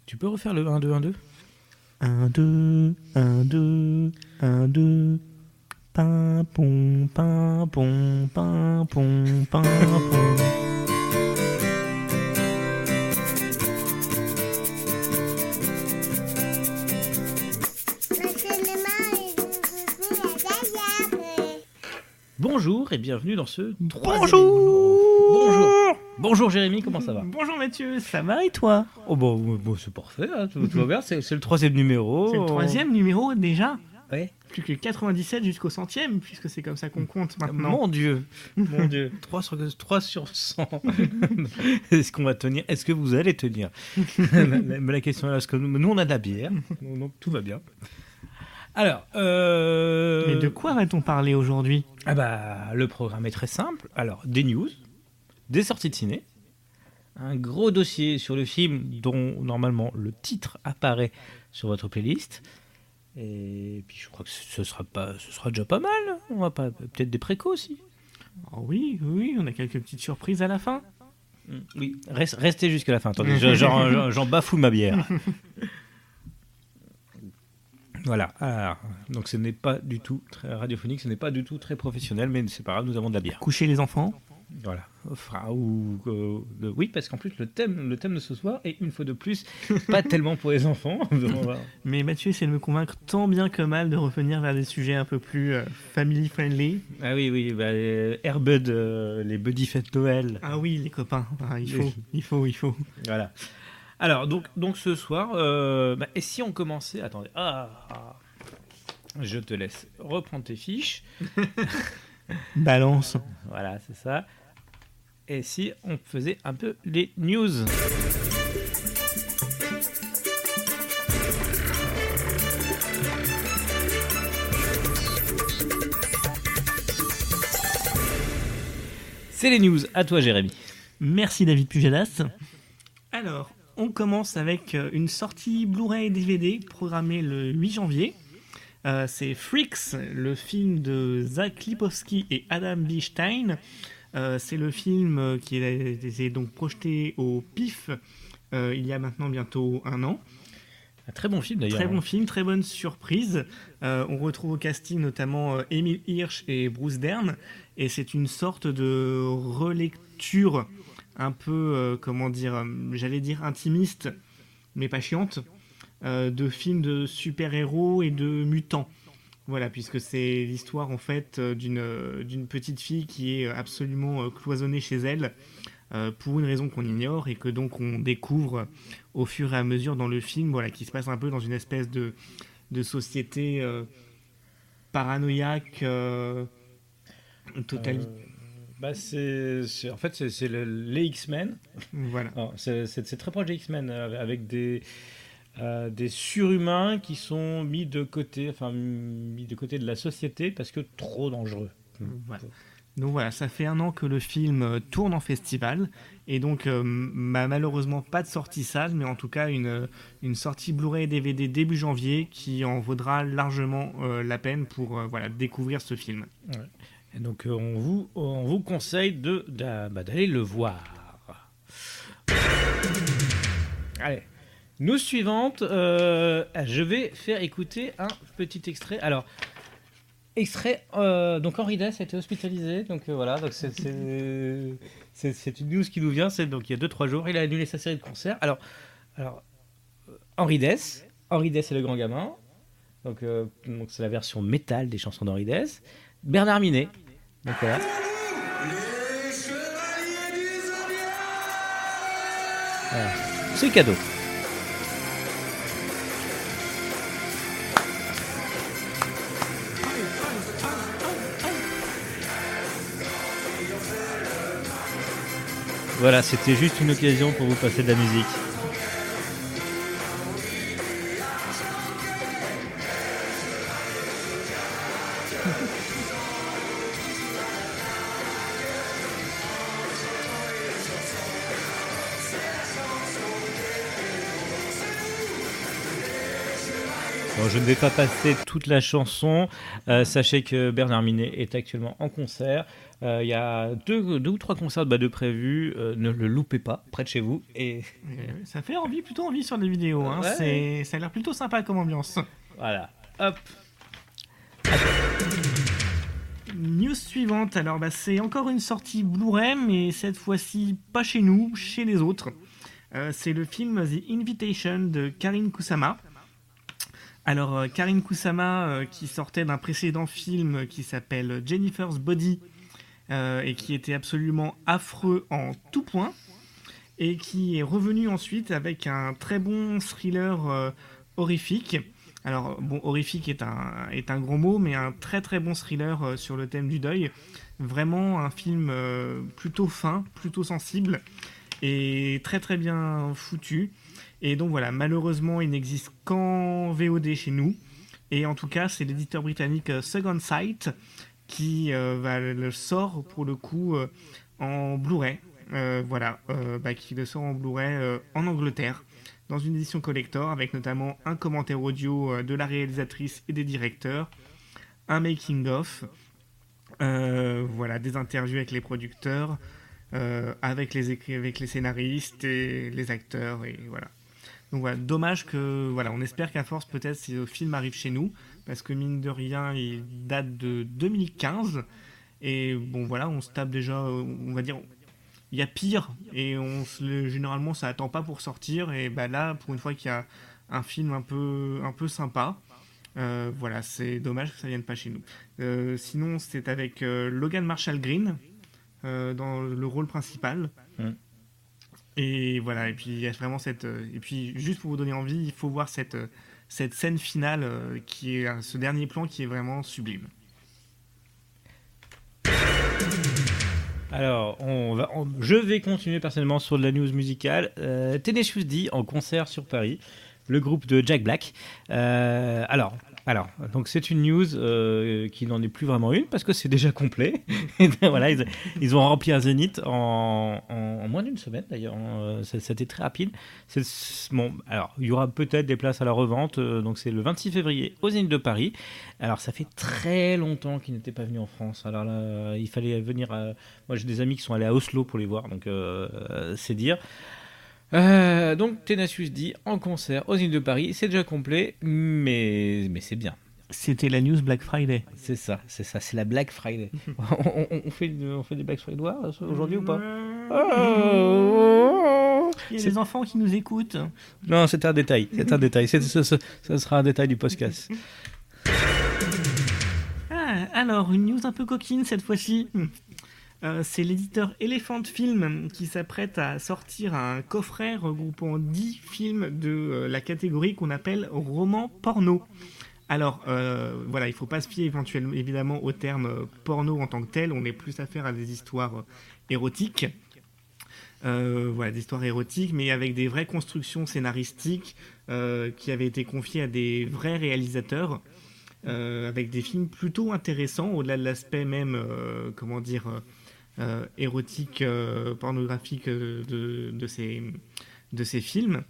Tu peux refaire le 1, 2, 1, 2 1, 2, 1, 2, 1, 2. Pimpon, pimpon, pimpon, pimpon. Bonjour et bienvenue dans ce troisième Bonjour. Bonjour Jérémy, comment ça va? Bonjour Mathieu, ça va et toi? Oh bon, c'est parfait, hein, tout va bien, c'est le troisième numéro. C'est le troisième numéro déjà. Ouais. Plus que 97 jusqu'au centième, puisque c'est comme ça qu'on compte maintenant. Mon Dieu, 3 sur 100. Est-ce qu'on va tenir? Est-ce que vous allez tenir? la question est là, parce que nous on a de la bière, donc tout va bien. Alors, Mais de quoi va-t-on parler aujourd'hui? Le programme est très simple. Alors, des news, des sorties de ciné, un gros dossier sur le film dont normalement le titre apparaît sur votre playlist. Et puis je crois que ce sera déjà pas mal. On va pas peut-être des précaux aussi. Oh oui, on a quelques petites surprises à la fin. Oui, restez jusqu'à la fin. Attendez, j'en bafoue ma bière. Voilà. Alors, donc ce n'est pas du tout très radiophonique, ce n'est pas du tout très professionnel, mais c'est pas grave, nous avons de la bière. Coucher les enfants. Voilà. Oui, parce qu'en plus le thème de ce soir est une fois de plus pas tellement pour les enfants. Mais Mathieu essaie de me convaincre tant bien que mal de revenir vers des sujets un peu plus family friendly. Ah oui, Airbud, les Buddy Fête Noël. Ah oui, les copains, il faut. Voilà. Alors donc ce soir, et si on commençait, attendez, je te laisse reprendre tes fiches. Balance. Voilà, c'est ça. Et si on faisait un peu les news? C'est les news, à toi Jérémy. Merci David Pujadas. Alors, on commence avec une sortie Blu-ray et DVD programmée le 8 janvier. C'est Freaks, le film de Zach Lipovski et Adam B. Stein. C'est le film qui est donc projeté au PIF il y a maintenant bientôt 1 an. Un très bon film d'ailleurs. Très bon film, très bonne surprise. On retrouve au casting notamment Emile Hirsch et Bruce Dern. Et c'est une sorte de relecture un peu, j'allais dire intimiste, mais pas chiante, de films de super-héros et de mutants. Voilà, puisque c'est l'histoire en fait d'une petite fille qui est absolument cloisonnée chez elle pour une raison qu'on ignore et que donc on découvre au fur et à mesure dans le film, voilà, qui se passe un peu dans une espèce de société paranoïaque totalitaire. C'est les X-Men. Voilà. Alors, c'est très proche des X-Men avec des surhumains qui sont mis de côté de la société parce que trop dangereux. Voilà. Donc voilà, ça fait 1 an que le film tourne en festival et donc malheureusement pas de sortie salle, mais en tout cas une sortie Blu-ray et DVD début janvier qui en vaudra largement la peine pour découvrir ce film. Ouais. Et donc on vous conseille d'aller le voir. Allez. News suivante, je vais faire écouter un petit extrait. Alors, donc Henri Dess a été hospitalisé, donc voilà, donc c'est une news qui nous vient, c'est donc il y a 2-3 jours, il a annulé sa série de concerts. Alors Henri Dess et le grand gamin, donc c'est la version métal des chansons d'Henri Dess. Bernard Minet, donc voilà. Voilà. C'est cadeau. Voilà, c'était juste une occasion pour vous passer de la musique. Bon, je ne vais pas passer toute la chanson. Sachez que Bernard Minet est actuellement en concert. Il y a deux ou trois concerts de prévus. Ne le loupez pas, près de chez vous. Et Ça fait plutôt envie sur les vidéos. Hein. ouais. Ça a l'air plutôt sympa comme ambiance. Voilà. Hop. News suivante, alors c'est encore une sortie Blu-ray, mais cette fois-ci pas chez nous, chez les autres. C'est le film The Invitation de Karyn Kusama. Alors Karyn Kusama qui sortait d'un précédent film qui s'appelle Jennifer's Body et qui était absolument affreux en tout point, et qui est revenu ensuite avec un très bon thriller horrifique. Alors, bon, horrifique est un gros mot, mais un très très bon thriller sur le thème du deuil. Vraiment un film plutôt fin, plutôt sensible, et très très bien foutu. Et donc voilà, malheureusement, il n'existe qu'en VOD chez nous. Et en tout cas, c'est l'éditeur britannique Second Sight qui le sort pour le coup en Blu-ray. Qui le sort en Blu-ray en Angleterre, dans une édition collector, avec notamment un commentaire audio de la réalisatrice et des directeurs, un making-of, des interviews avec les producteurs, avec les scénaristes et les acteurs, et voilà. Donc voilà, dommage que, on espère qu'à force, peut-être, si le film arrive chez nous, parce que mine de rien, il date de 2015, et bon voilà, on se tape déjà, on va dire... Il y a pire, et généralement ça attend pas pour sortir, et là pour une fois qu'il y a un film un peu sympa, c'est dommage que ça vienne pas chez nous. Sinon c'est avec Logan Marshall Green dans le rôle principal. Et voilà, et puis il y a vraiment et puis juste pour vous donner envie, il faut voir cette scène finale qui est ce dernier plan qui est vraiment sublime. Alors, je vais continuer personnellement sur de la news musicale. Tenacious D en concert sur Paris, le groupe de Jack Black. Alors, donc c'est une news qui n'en est plus vraiment une parce que c'est déjà complet. Voilà, ils ont rempli un zénith en moins d'une semaine d'ailleurs. C'était très rapide. Bon, alors il y aura peut-être des places à la revente. Donc c'est le 26 février au Zénith de Paris. Alors ça fait très longtemps qu'ils n'étaient pas venus en France. Alors là, il fallait venir. Moi j'ai des amis qui sont allés à Oslo pour les voir, donc c'est dire. Donc Tenacious D en concert aux Zénith de Paris, c'est déjà complet, mais c'est bien. C'était la news Black Friday. C'est ça, c'est la Black Friday. on fait des Black Friday aujourd'hui ou pas? Il y a des enfants qui nous écoutent. Non, c'est un détail. Ça sera un détail du podcast. Alors, une news un peu coquine cette fois-ci. C'est l'éditeur Elephant Film qui s'apprête à sortir un coffret regroupant 10 films de la catégorie qu'on appelle roman porno. Alors, il ne faut pas se fier évidemment au terme porno en tant que tel. On est plus affaire à des histoires érotiques. Des histoires érotiques, mais avec des vraies constructions scénaristiques qui avaient été confiées à des vrais réalisateurs. Avec des films plutôt intéressants, au-delà de l'aspect même, érotique, pornographique de ces films.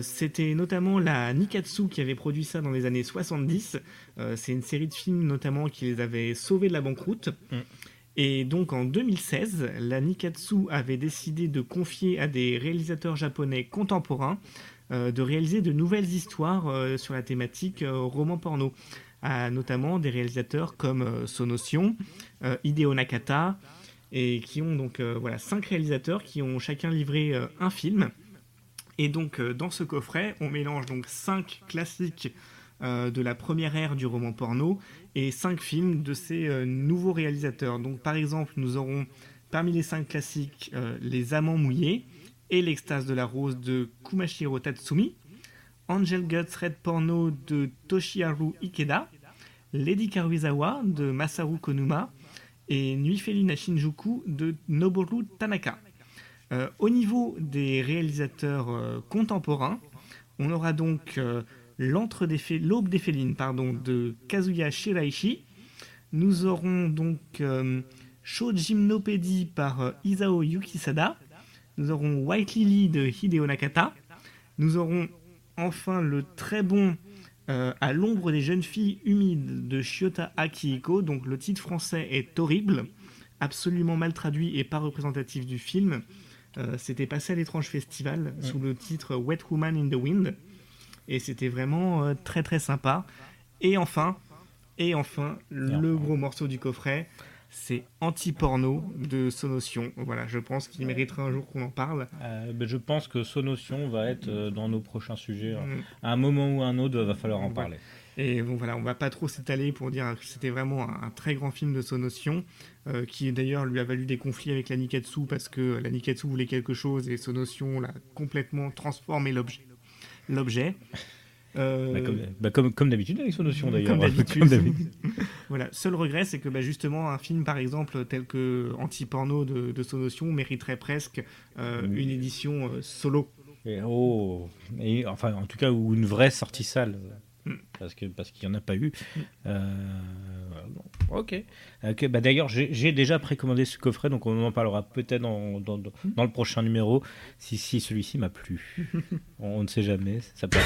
C'était notamment la Nikkatsu qui avait produit ça dans les années 70. C'est une série de films notamment qui les avait sauvés de la banqueroute. Et donc en 2016, la Nikkatsu avait décidé de confier à des réalisateurs japonais contemporains de réaliser de nouvelles histoires sur la thématique roman porno. Notamment des réalisateurs comme Sonotion, Hideo Nakata, et qui ont donc 5 réalisateurs qui ont chacun livré un film. Et donc dans ce coffret, on mélange donc 5 classiques de la première ère du roman porno et 5 films de ces nouveaux réalisateurs. Donc par exemple, nous aurons parmi les 5 classiques Les Amants mouillés et L'Extase de la Rose de Kumashiro Tatsumi, Angel Guts Red Porno de Toshiharu Ikeda, Lady Karuizawa de Masaru Konuma et Nuit Féline à Shinjuku de Noboru Tanaka. Au niveau des réalisateurs contemporains, on aura donc L'Aube des Félines de Kazuya Shiraishi. Nous aurons donc Sho Gymnopédie par Isao Yukisada. Nous aurons White Lily de Hideo Nakata. Nous aurons enfin le très bon À l'ombre des jeunes filles humides de Shiota Akihiko. Donc le titre français est horrible, absolument mal traduit et pas représentatif du film. C'était passé à l'étrange festival sous le titre Wet Woman in the Wind. Et c'était vraiment très très sympa. Et enfin, le gros morceau du coffret, c'est Anti-porno de Sonotion. Voilà, je pense qu'il mériterait un jour qu'on en parle. Je pense que Sonotion va être dans nos prochains sujets. À un moment ou à un autre, va falloir en parler. Et bon, voilà, on va pas trop s'étaler pour dire que c'était vraiment un très grand film de Sonotion, qui d'ailleurs lui a valu des conflits avec la Nikatsu, parce que la Nikatsu voulait quelque chose et Sonotion l'a complètement transformé l'objet. Comme d'habitude avec Sonotion d'ailleurs. Comme d'habitude. Voilà. Seul regret, c'est que justement un film par exemple tel que Anti-porno de Sonotion mériterait presque une édition solo. Enfin en tout cas, ou une vraie sortie salle. Parce qu'il n'y en a pas eu. Ok. D'ailleurs, j'ai déjà précommandé ce coffret, donc on en parlera peut-être dans le prochain numéro, si celui-ci m'a plu. On ne sait jamais, ça peut.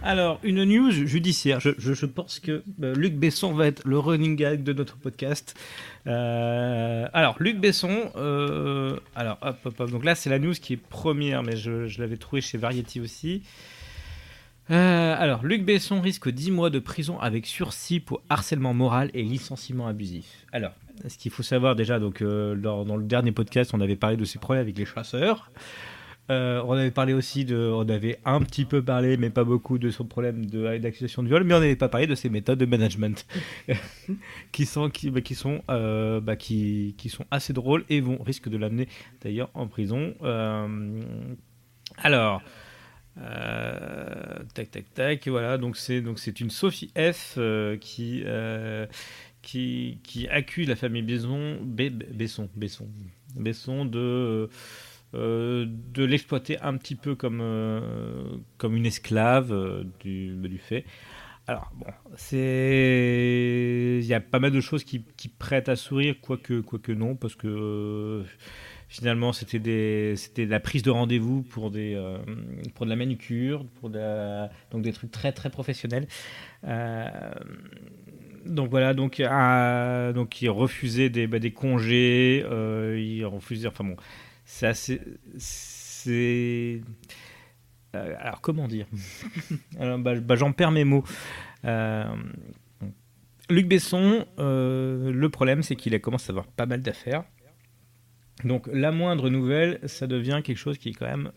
Alors, une news judiciaire. Je pense que Luc Besson va être le running gag de notre podcast. Alors, Luc Besson, hop. Donc là, c'est la news qui est première, mais je l'avais trouvée chez Variety aussi. Alors, Luc Besson risque 10 mois de prison avec sursis pour harcèlement moral et licenciement abusif. Alors, ce qu'il faut savoir déjà, donc, dans le dernier podcast, on avait parlé de ses problèmes avec les chasseurs. On avait parlé aussi on avait un petit peu parlé, mais pas beaucoup, de son problème d'accusation de viol, mais on n'avait pas parlé de ses méthodes de management qui sont assez drôles et risquent de l'amener d'ailleurs en prison. Alors. Tac, voilà. Donc c'est une Sophie F qui accuse la famille Besson de l'exploiter un petit peu comme une esclave du fait. Alors bon, il y a pas mal de choses qui prêtent à sourire, quoique non, parce que finalement, c'était la prise de rendez-vous pour de la manucure, donc des trucs très très professionnels. Donc voilà, donc il refusait des congés, il refusait. Enfin bon, c'est assez. Alors comment dire. Alors, j'en perds mes mots. Luc Besson, le problème, c'est qu'il commence à avoir pas mal d'affaires. Donc la moindre nouvelle, ça devient quelque chose qui est quand même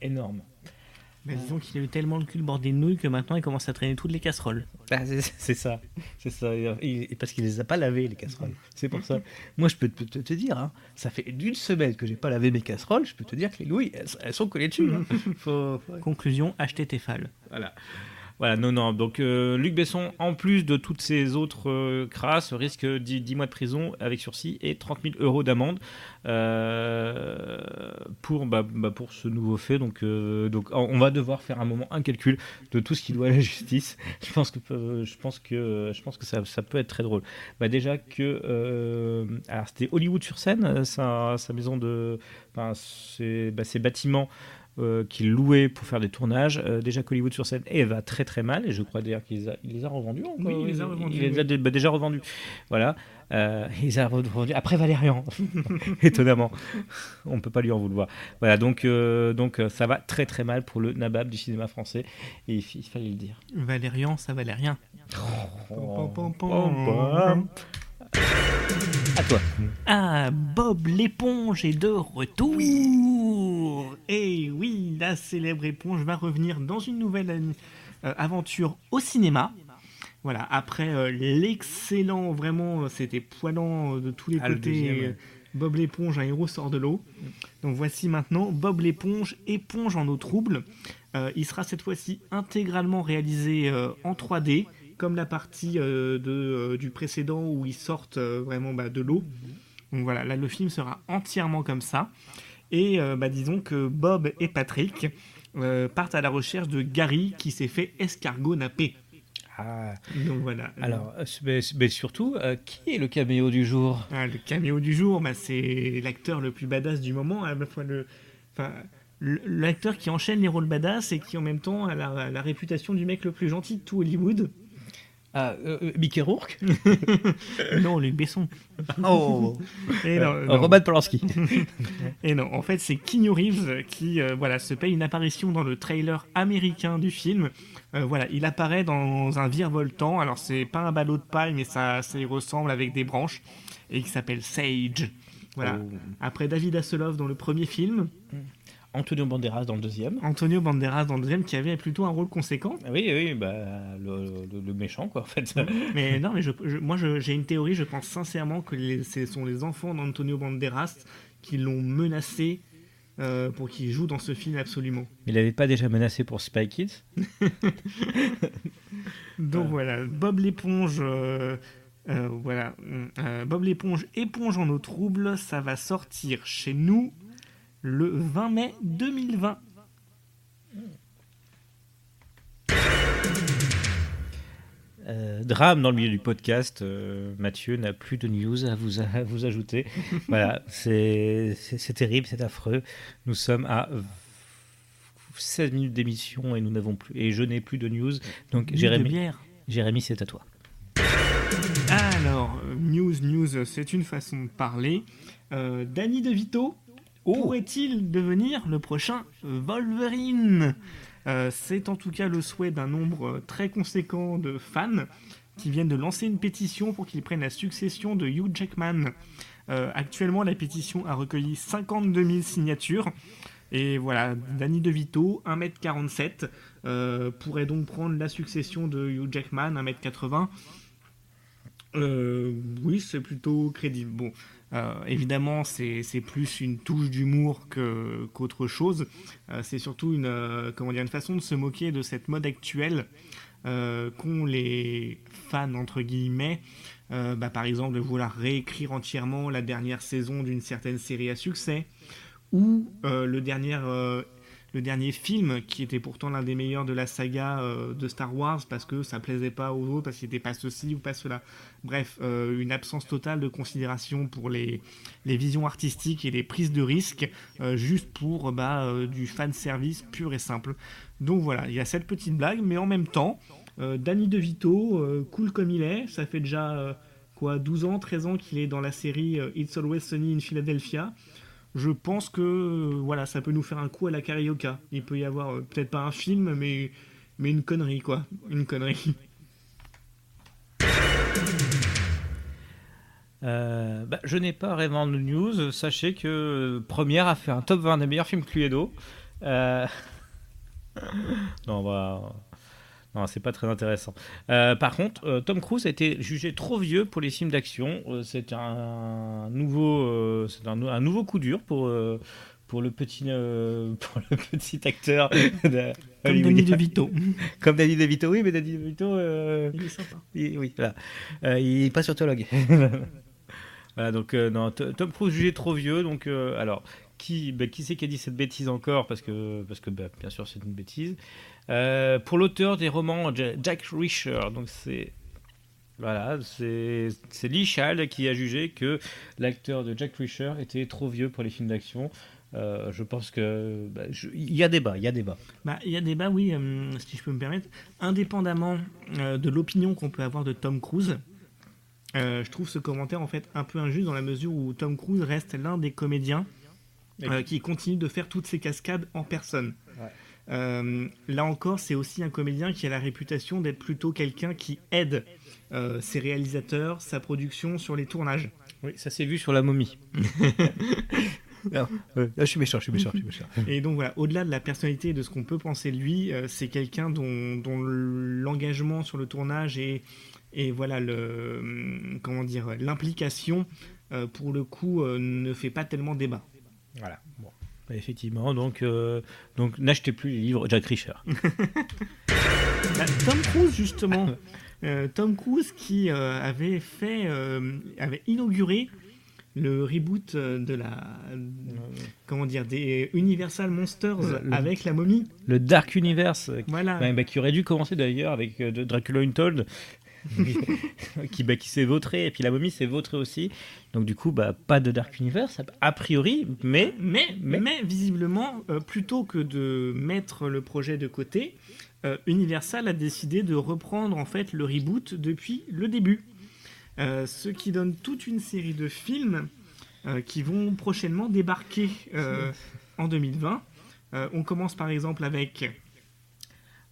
énorme. Disons qu'il a eu tellement le cul le bord des nouilles que maintenant il commence à traîner toutes les casseroles. C'est ça. Parce qu'il les a pas lavées, les casseroles. C'est pour ça. Moi, je peux te dire, hein, ça fait d'une semaine que j'ai pas lavé mes casseroles. Je peux te dire que les nouilles, elles sont collées dessus. Hein. Conclusion, achetez tes phalles. Voilà, non. Donc, Luc Besson, en plus de toutes ces autres crasses, risque 10 mois de prison avec sursis et 30 000 euros d'amende pour ce nouveau fait. Donc, on va devoir faire un calcul de tout ce qui doit à la justice. Je pense que ça peut être très drôle. Déjà que, alors c'était Hollywood sur Seine, sa maison ses bâtiments. Qu'il louait pour faire des tournages. Déjà qu'Hollywood sur Seine va très très mal, et je crois d'ailleurs qu'il les a revendus. Oui, il les a revendus. Il les a déjà revendus. Voilà. Il les a revendus après Valérian. Étonnamment. On ne peut pas lui en vouloir. Voilà, donc ça va très très mal pour le nabab du cinéma français, et il fallait le dire. Valérian, ça valait rien. À toi. Ah, Bob l'éponge est de retour. Et oui, la célèbre éponge va revenir dans une nouvelle aventure au cinéma. Voilà, après l'excellent, vraiment, c'était poilant de tous les côtés. Bob l'éponge, un héros sort de l'eau. Donc voici maintenant Bob l'éponge, éponge en eau trouble. Il sera cette fois-ci intégralement réalisé en 3D. Comme la partie du précédent où ils sortent vraiment de l'eau. Donc voilà, là le film sera entièrement comme ça. Et disons que Bob et Patrick partent à la recherche de Gary qui s'est fait escargot napper. Ah. Donc voilà. Alors, mais surtout, qui est le caméo du jour ? Le caméo du jour, c'est l'acteur le plus badass du moment, à la fois l'acteur qui enchaîne les rôles badass et qui en même temps a la réputation du mec le plus gentil de tout Hollywood. Ah, Mickey Rourke. Non, Luc Besson. Oh. Et non, Roman Polanski. Et non, en fait, c'est Keanu Reeves qui se paye une apparition dans le trailer américain du film. Il apparaît dans un virevoltant. Alors, c'est pas un ballot de paille, mais ça y ressemble avec des branches. Et qui s'appelle Sage. Voilà. Oh. Après David Hasselhoff dans le premier film. Antonio Banderas dans le deuxième. Antonio Banderas dans le deuxième, qui avait plutôt un rôle conséquent. Oui, le méchant, quoi, en fait. Mais non, mais moi, j'ai une théorie. Je pense sincèrement que ce sont les enfants d'Antonio Banderas qui l'ont menacé pour qu'il joue dans ce film absolument. Il n'avait pas déjà menacé pour Spy Kids. Donc voilà, Bob l'éponge. Bob l'éponge, éponge en eau trouble, ça va sortir chez nous le 20 mai 2020. Drame dans le milieu du podcast, Mathieu n'a plus de news à vous ajouter. Voilà, c'est terrible, c'est affreux. Nous sommes à 16 minutes d'émission et nous n'avons plus, et je n'ai plus de news. Donc Jérémy, c'est à toi. Alors, news, c'est une façon de parler. Danny DeVito pourrait-il devenir le prochain Wolverine ? C'est en tout cas le souhait d'un nombre très conséquent de fans qui viennent de lancer une pétition pour qu'il prenne la succession de Hugh Jackman. Actuellement, la pétition a recueilli 52 000 signatures. Et voilà, Danny DeVito, 1m47, pourrait donc prendre la succession de Hugh Jackman, 1m80. Oui, c'est plutôt crédible. Bon, évidemment, c'est plus une touche d'humour qu'autre chose. C'est surtout une façon de se moquer de cette mode actuelle qu'ont les fans, entre guillemets. Par exemple, de vouloir réécrire entièrement la dernière saison d'une certaine série à succès, ou le dernier film qui était pourtant l'un des meilleurs de la saga de Star Wars parce que ça plaisait pas aux autres, parce qu'il n'était pas ceci ou pas cela. Bref, une absence totale de considération pour les visions artistiques et les prises de risques, juste pour du fan service pur et simple. Donc voilà, il y a cette petite blague, mais en même temps, Danny DeVito, cool comme il est, ça fait déjà 12 ans, 13 ans qu'il est dans la série It's Always Sunny in Philadelphia. Je pense que ça peut nous faire un coup à la Carioca. Il peut y avoir peut-être pas un film, mais une connerie, quoi. Une connerie. Je n'ai pas vraiment de news. Sachez que Première a fait un top 20 des meilleurs films Cluedo. Non, c'est pas très intéressant. Par contre, Tom Cruise a été jugé trop vieux pour les films d'action. C'est un nouveau coup dur pour le petit acteur. Comme Danny DeVito. Comme Danny DeVito, oui, mais Danny DeVito, il est sympa. Oui, voilà. Il est pas surtologue. Voilà, donc non, Tom Cruise jugé trop vieux. Donc alors. Qui c'est qui a dit cette bêtise encore parce que bien sûr c'est une bêtise. Pour l'auteur des romans Jack Reacher, donc c'est Lee Child qui a jugé que l'acteur de Jack Reacher était trop vieux pour les films d'action. Je pense que il y a débat. Il y a débat, oui, si je peux me permettre, indépendamment de l'opinion qu'on peut avoir de Tom Cruise. Je trouve ce commentaire en fait un peu injuste dans la mesure où Tom Cruise reste l'un des comédiens qui continue de faire toutes ces cascades en personne. Ouais. Là encore, c'est aussi un comédien qui a la réputation d'être plutôt quelqu'un qui aide ses réalisateurs, sa production sur les tournages. Oui, ça s'est vu sur La Momie. Non, je suis méchant. Et donc voilà, au-delà de la personnalité et de ce qu'on peut penser de lui, c'est quelqu'un dont l'engagement sur le tournage et voilà l'implication pour le coup ne fait pas tellement débat. Voilà. Bon. Effectivement, donc n'achetez plus les livres Jack Reacher. Tom Cruise justement, Tom Cruise qui avait inauguré le reboot des Universal Monsters avec la momie. Le Dark Universe, voilà. Qui aurait dû commencer d'ailleurs avec Dracula Untold. qui s'est vautré, et puis la momie s'est vautrée aussi. Donc du coup, pas de Dark Universe, a priori, mais visiblement, plutôt que de mettre le projet de côté, Universal a décidé de reprendre en fait le reboot depuis le début. Ce qui donne toute une série de films qui vont prochainement débarquer en 2020. On commence par exemple avec...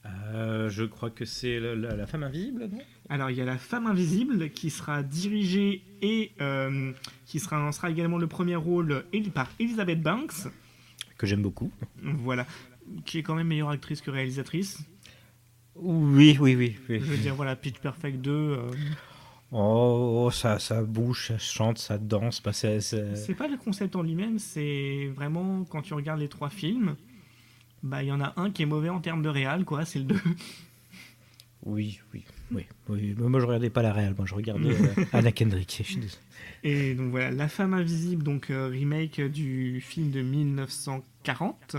je crois que c'est la femme invisible, non ? Alors, il y a La Femme Invisible qui sera dirigée et qui sera également le premier rôle par Elizabeth Banks. Que j'aime beaucoup. Voilà. Qui est quand même meilleure actrice que réalisatrice. Oui. Je veux dire, voilà, Pitch Perfect 2... ça bouge, ça chante, ça danse. C'est pas le concept en lui-même, c'est vraiment, quand tu regardes les 3 films, il y en a un qui est mauvais en termes de réal, quoi, c'est le 2. Oui. Moi, je regardais pas la réal, moi, je regardais Anna Kendrick. Et donc voilà, La Femme Invisible, donc remake du film de 1940.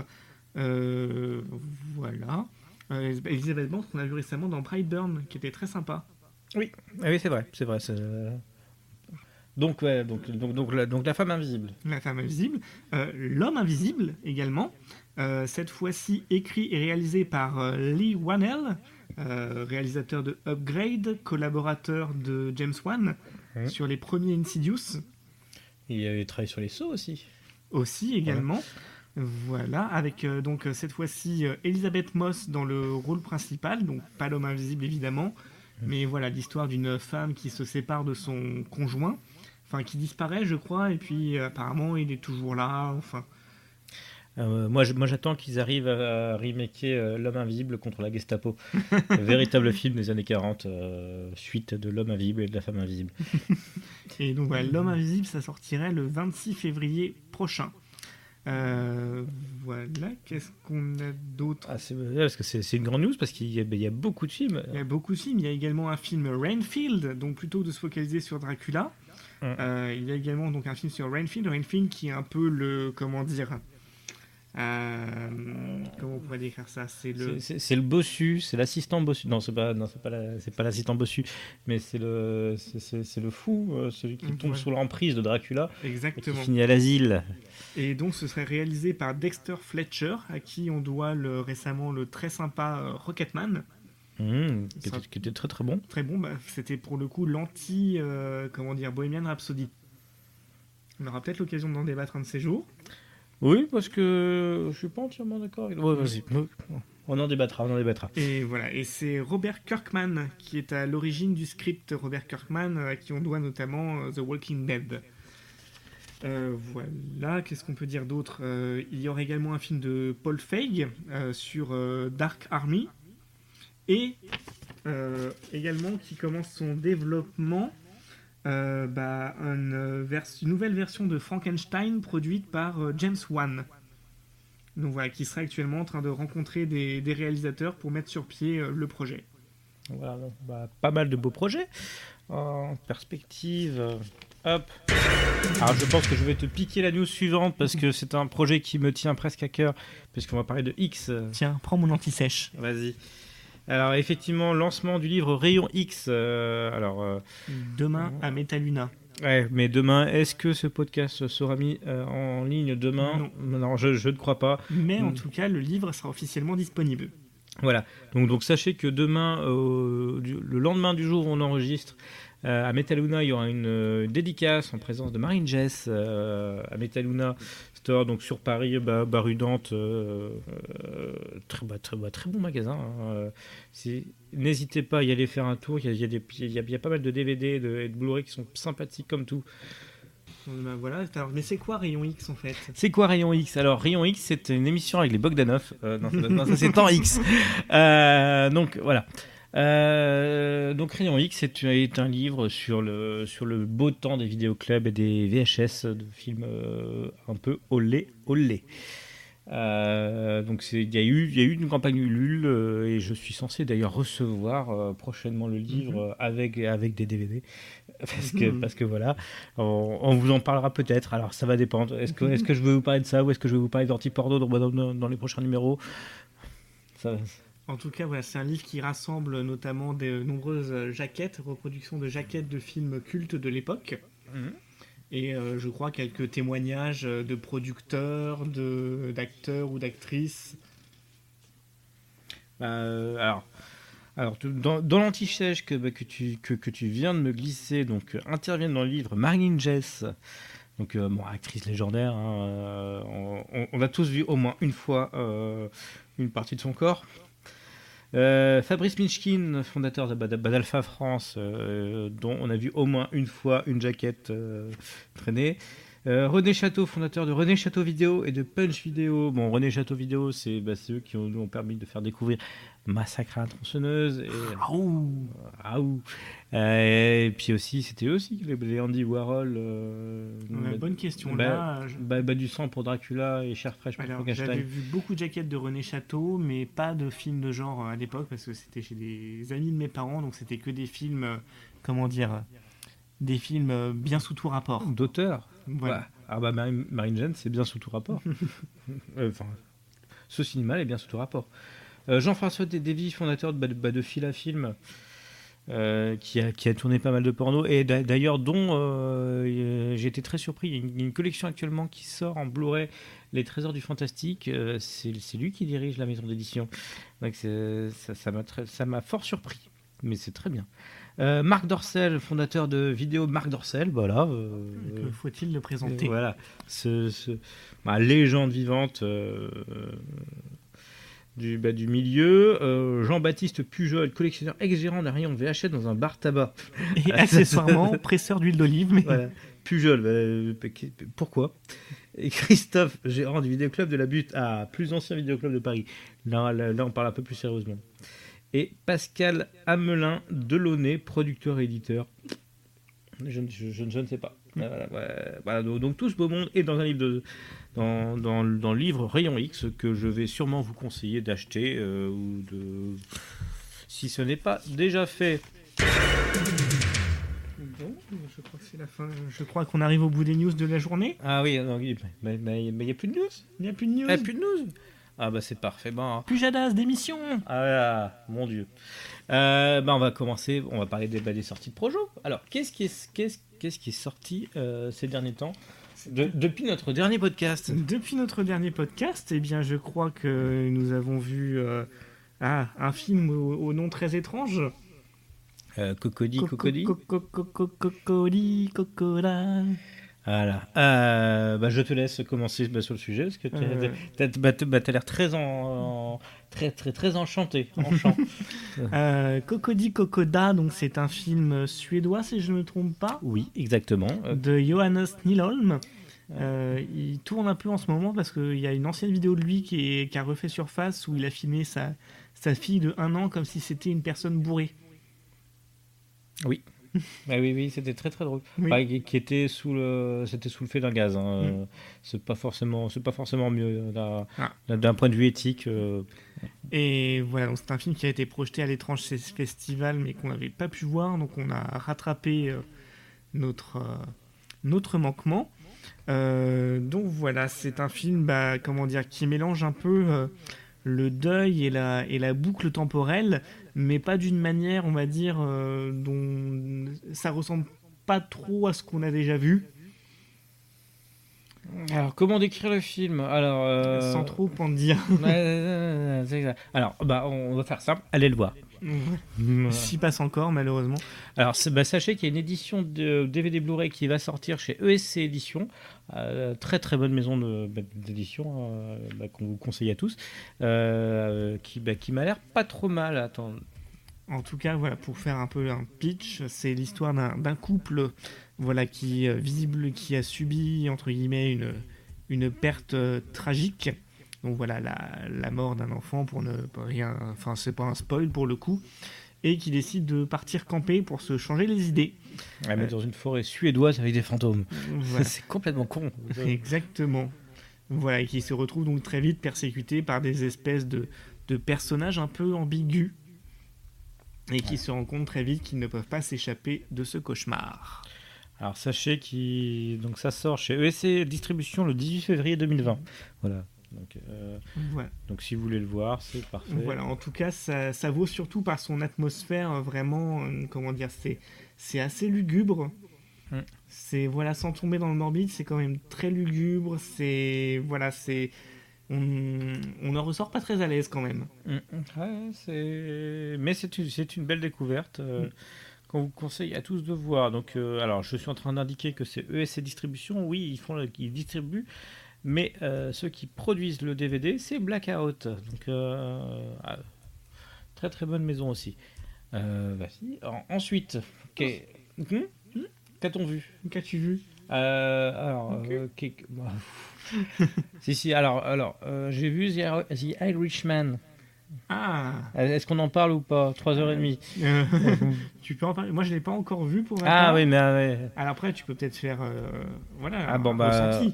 Voilà. Elizabeth Banks, qu'on a vu récemment dans Brightburn, qui était très sympa. Oui, c'est vrai. Donc la femme invisible. La Femme Invisible. L'Homme Invisible, également. Cette fois-ci écrit et réalisé par Lee Whannell, réalisateur de Upgrade, collaborateur de James Wan sur les premiers Insidious. Il avait travaillé sur les Sceaux aussi. Aussi, également. Voilà, avec donc cette fois-ci Elisabeth Moss dans le rôle principal, donc pas l'Homme Invisible évidemment, mais voilà, l'histoire d'une femme qui se sépare de son conjoint, enfin qui disparaît je crois, et puis apparemment il est toujours là, enfin... Moi j'attends qu'ils arrivent à remaker L'Homme Invisible contre la Gestapo. Véritable film des années 40, suite de L'Homme Invisible et de la Femme Invisible. Et donc voilà, L'Homme Invisible, ça sortirait le 26 février prochain. Voilà, qu'est-ce qu'on a d'autre ? Parce que c'est une grande news, parce qu'il y a beaucoup de films. Il y a beaucoup de films, il y a également un film Renfield, donc plutôt de se focaliser sur Dracula. Il y a également donc un film sur Renfield qui est un peu le, comment dire... comment on pourrait décrire ça ? C'est le bossu, c'est l'assistant bossu. Non, c'est pas l'assistant bossu, mais c'est le fou, celui qui tombe sous l'emprise de Dracula. Exactement. Et qui finit à l'asile. Et donc ce serait réalisé par Dexter Fletcher, à qui on doit récemment le très sympa Rocketman. Qui était très très bon. Très bon, c'était pour le coup l'anti Bohemian Rhapsody. On aura peut-être l'occasion d'en débattre un de ces jours. Oui, parce que je suis pas entièrement d'accord avec... Ouais, vas-y. On en débattra. Et voilà, et c'est Robert Kirkman qui est à l'origine du script. Robert Kirkman, à qui on doit notamment The Walking Dead. Voilà, qu'est-ce qu'on peut dire d'autre ? Il y aura également un film de Paul Feig sur Dark Army. Et également qui commence son développement... une nouvelle version de Frankenstein produite par James Wan. Donc voilà, qui serait actuellement en train de rencontrer des réalisateurs pour mettre sur pied le projet. Voilà, pas mal de beaux projets en perspective. Hop. Alors je pense que je vais te piquer la news suivante parce que c'est un projet qui me tient presque à cœur, puisqu'on va parler de X. Tiens, prends mon anti-sèche. Vas-y. Alors effectivement, lancement du livre Rayon X. Demain à Metaluna. Ouais, mais demain, est-ce que ce podcast sera mis en ligne demain ? Non, je ne crois pas. Mais en tout cas, le livre sera officiellement disponible. Voilà. Donc sachez que demain, le lendemain du jour où on enregistre, à Metaluna, il y aura une dédicace en présence de Marine Jess à Metaluna Store, donc sur Paris, rue Dante, très bon magasin. N'hésitez pas à y aller faire un tour. Il y a pas mal de DVD et de Blu-ray qui sont sympathiques comme tout. Voilà. Alors, mais c'est quoi Rayon X en fait ? C'est quoi Rayon X ? Alors Rayon X, c'est une émission avec les Bogdanov. Non, ça c'est Temps X. Donc voilà. Donc Rayon X est un livre sur le beau temps des vidéoclubs et des VHS de films un peu olé. Donc il y a eu une campagne Ulule et je suis censé d'ailleurs recevoir prochainement le livre avec des DVD parce que voilà, on vous en parlera peut-être. Alors ça va dépendre. Est-ce que je vais vous parler de ça ou est-ce que je vais vous parler d'anti-porno dans les prochains numéros ? Ça... En tout cas, voilà, c'est un livre qui rassemble notamment de nombreuses jaquettes, reproductions de jaquettes de films cultes de l'époque. Et je crois quelques témoignages de producteurs, d'acteurs ou d'actrices. Dans l'anti-chèche que tu viens de me glisser, donc interviennent dans le livre Marlene Jess, donc actrice légendaire. Hein, on a tous vu au moins une fois une partie de son corps. Fabrice Minchkin, fondateur de Badalpha France, dont on a vu au moins une fois une jaquette traîner. René Château, fondateur de René Château Vidéo et de Punch Vidéo. Bon, René Château Vidéo, c'est eux qui nous ont permis de faire découvrir Massacre à la tronçonneuse. Et puis aussi, c'était eux aussi, les Andy Warhol. Bonne question. Du sang pour Dracula et Chair fraîche pour Frankenstein. J'avais vu beaucoup de jaquettes de René Château, mais pas de films de genre à l'époque, parce que c'était chez des amis de mes parents, donc c'était que des films, des films bien sous tout rapport. D'auteur. Voilà. Marine Jeanne, c'est bien sous tout rapport. Ce cinéma est bien sous tout rapport. Jean-François Dévy, fondateur de Fila Film, qui a tourné pas mal de porno, et d'ailleurs dont j'ai été très surpris. Il y a une collection actuellement qui sort en Blu-ray, Les Trésors du Fantastique. C'est lui qui dirige la maison d'édition. Donc ça m'a fort surpris, mais c'est très bien. Marc Dorcel, fondateur de Vidéo Marc Dorcel, voilà. Que faut-il le présenter ? Voilà, légende vivante du milieu. Jean-Baptiste Pujol, collectionneur ex-gérant d'un rayon VHS dans un bar tabac. Et accessoirement, presseur d'huile d'olive. Mais... Voilà. Pujol, pourquoi ? Et Christophe, gérant du vidéoclub de la Butte, plus ancien vidéoclub de Paris. Là, on parle un peu plus sérieusement. Et Pascal Hamelin Delaunay, producteur et éditeur. Je ne sais pas. Voilà, donc tout ce beau monde est dans un livre dans le livre Rayon X, que je vais sûrement vous conseiller d'acheter si ce n'est pas déjà fait. Bon, je crois que c'est la fin. Je crois qu'on arrive au bout des news de la journée. Ah oui, mais il n'y a plus de news. Il n'y a plus de news. Ah bah c'est parfait. Plus Jadas d'émission. Ah mon Dieu. On va commencer. On va parler des sorties de Projo. Alors qu'est-ce qui est sorti ces derniers temps depuis notre dernier podcast? Depuis notre dernier podcast, eh bien je crois que nous avons vu un film au nom très étrange. Cocody. Voilà. Je te laisse commencer sur le sujet parce que t'as l'air très très enchanté en chant. Cocody Kokoda, donc c'est un film suédois si je ne me trompe pas. Oui, exactement. De Johannes Nyholm. Il tourne un peu en ce moment parce qu'il y a une ancienne vidéo de lui qui a refait surface où il a filmé sa fille de 1 an comme si c'était une personne bourrée. Oui. Oui, c'était très très drôle. Oui. Qui était c'était sous le fait d'un gaz. Hein. C'est pas forcément mieux d'un point de vue éthique. Et voilà, donc c'est un film qui a été projeté à l'étrange festival, mais qu'on n'avait pas pu voir, donc on a rattrapé notre manquement. Donc voilà, c'est un film, qui mélange un peu le deuil et la boucle temporelle, mais pas d'une manière, on va dire, dont ça ressemble pas trop à ce qu'on a déjà vu. Alors, comment décrire le film ? Sans trop en dire. Alors, on va faire simple, allez le voir. S'y passe encore, malheureusement. Alors, sachez qu'il y a une édition de DVD Blu-ray qui va sortir chez ESC Éditions, très très bonne maison d'édition qu'on vous conseille à tous, qui m'a l'air pas trop mal. Attends. En tout cas, voilà, pour faire un peu un pitch, c'est l'histoire d'un couple, qui a subi entre guillemets une perte tragique. Donc voilà, la mort d'un enfant pour ne pas rien, enfin c'est pas un spoil pour le coup, et qui décide de partir camper pour se changer les idées. Mais dans une forêt suédoise avec des fantômes. Voilà. C'est complètement con. Exactement. Voilà, et qui se retrouve donc très vite persécuté par des espèces de personnages un peu ambigus, et qui se rendent compte très vite qu'ils ne peuvent pas s'échapper de ce cauchemar. Alors sachez donc ça sort chez ESC Distribution le 18 février 2020. Voilà. Voilà. Donc si vous voulez le voir, c'est parfait. Voilà, en tout cas, ça vaut surtout par son atmosphère, vraiment, comment dire, c'est assez lugubre. C'est, voilà, sans tomber dans le morbide, c'est quand même très lugubre, on en ressort pas très à l'aise quand même. Ouais, mais c'est une belle découverte qu'on vous conseille à tous de voir. Donc, alors, je suis en train d'indiquer que c'est ESC Distribution. Oui, ils distribuent, mais ceux qui produisent le DVD, c'est Blackout. Donc, très très bonne maison aussi. Vas-y. Ensuite, qu'a-t-on vu? Qu'as-tu vu? Alors, bah, si, alors j'ai vu The Irishman. Ah, Est-ce qu'on en parle ou pas? 3h30. tu peux en parler. Moi, je l'ai pas encore vu pour ma Ah part. oui, mais ouais. Alors après, tu peux peut-être faire, voilà, Ah bon, un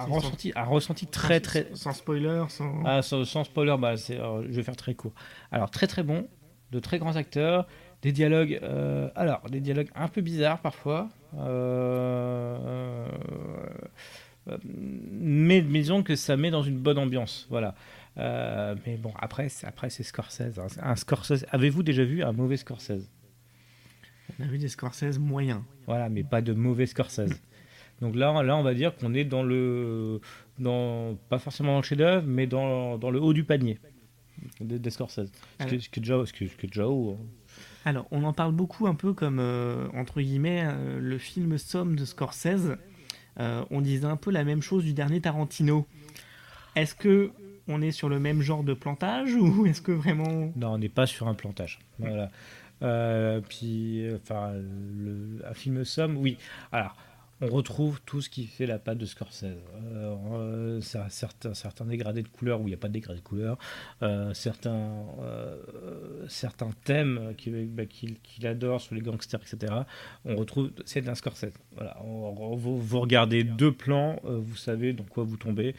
ressenti, un ressenti très très. sans spoiler, sans. Ah, sans spoiler, je vais faire très court. Alors, très très bon, de très grands acteurs, des dialogues, des dialogues un peu bizarres parfois. Mais disons que ça met dans une bonne ambiance, voilà. Mais bon, après c'est Scorsese. Un Scorsese. Avez-vous déjà vu un mauvais Scorsese? On a vu des Scorsese moyens. Voilà, mais pas de mauvais Scorsese. Donc là, on va dire qu'on est pas forcément dans le chef-d'œuvre, mais dans le haut du panier des Scorsese. Ce qui est déjà haut. Hein. Alors, on en parle beaucoup un peu comme, entre guillemets, le film Somme de Scorsese. On disait un peu la même chose du dernier Tarantino. Est-ce que on est sur le même genre de plantage ou est-ce que vraiment... Non, on n'est pas sur un plantage. Voilà. Un film Somme, oui. Alors, on retrouve tout ce qui fait la patte de Scorsese. Certains dégradés de couleurs où il n'y a pas de dégradés de couleurs, certains thèmes qu'il adore sur les gangsters, etc. On retrouve, c'est d'un Scorsese. Voilà. Vous regardez 2 plans, vous savez dans quoi vous tombez.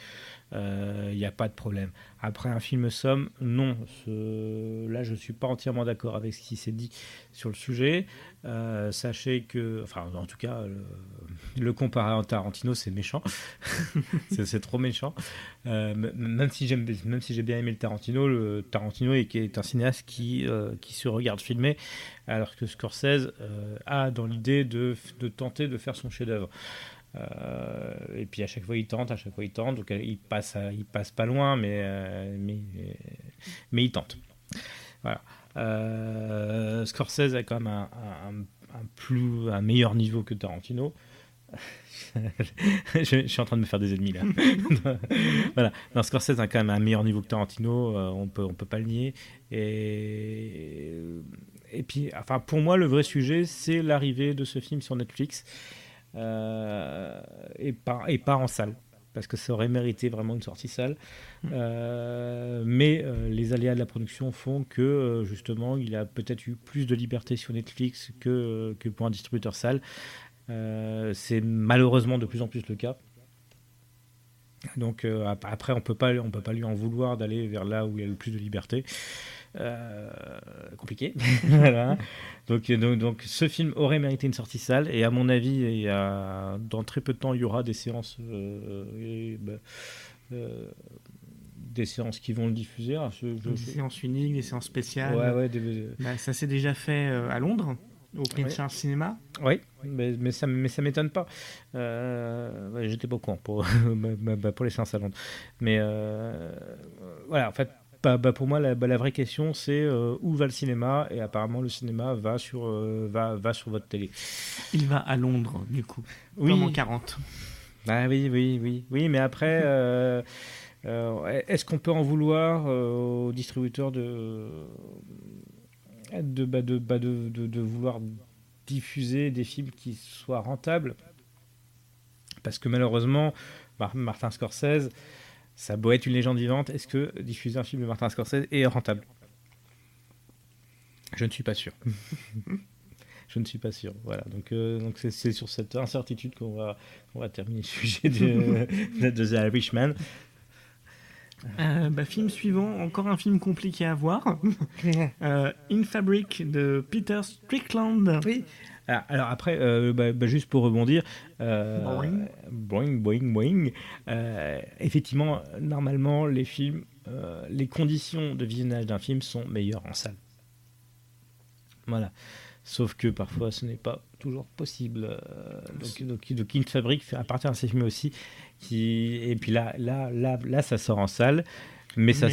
Il n'y a pas de problème. Après un film Somme, non. Là, je ne suis pas entièrement d'accord avec ce qui s'est dit sur le sujet. Sachez que, enfin, en tout cas, le comparer à Tarantino, c'est méchant. c'est trop méchant. Même si j'ai bien aimé le Tarantino est un cinéaste qui se regarde filmer, alors que Scorsese a dans l'idée de tenter de faire son chef-d'œuvre. Et puis à chaque fois il tente, donc il passe pas loin, mais il tente. Voilà. Scorsese a quand même un meilleur niveau que Tarantino. je suis en train de me faire des ennemis là. Voilà. Non, Scorsese a quand même un meilleur niveau que Tarantino, on peut pas le nier. Et puis, enfin, pour moi, le vrai sujet, c'est l'arrivée de ce film sur Netflix. Et pas en salle, parce que ça aurait mérité vraiment une sortie salle. Mais les aléas de la production font que justement il a peut-être eu plus de liberté sur Netflix que pour un distributeur salle. C'est malheureusement de plus en plus le cas. Donc après on peut pas lui en vouloir d'aller vers là où il y a le plus de liberté. Compliqué. Voilà. Donc ce film aurait mérité une sortie salle, et à mon avis dans très peu de temps il y aura des séances des séances qui vont le diffuser. Des séances uniques, des séances spéciales. Ouais, ça s'est déjà fait à Londres, au Prince Charles Cinema. Oui, mais ça m'étonne pas. J'étais pas au courant pour les séances à Londres. Mais voilà, en fait, pour moi, la vraie question, c'est où va le cinéma, et apparemment, le cinéma va sur votre télé. Il va à Londres, du coup, oui. Comme en 40. Ah oui, mais après, est-ce qu'on peut en vouloir aux distributeurs de vouloir diffuser des films qui soient rentables? Parce que malheureusement, Martin Scorsese, ça a beau être une légende vivante, est-ce que diffuser un film de Martin Scorsese est rentable? Je ne suis pas sûr. Je ne suis pas sûr. Voilà. Donc c'est sur cette incertitude qu'on va terminer le sujet de The Irishman. Film suivant, encore un film compliqué à voir. In Fabric de Peter Strickland. Oui. Alors après, juste pour rebondir, Boing. boing, boing, boing. Effectivement, normalement, les films, les conditions de visionnage d'un film sont meilleures en salle. Voilà. Sauf que parfois, ce n'est pas toujours possible. Donc In Fabric fait appartient à ces films aussi. Et puis là, ça sort en salle. Mais ça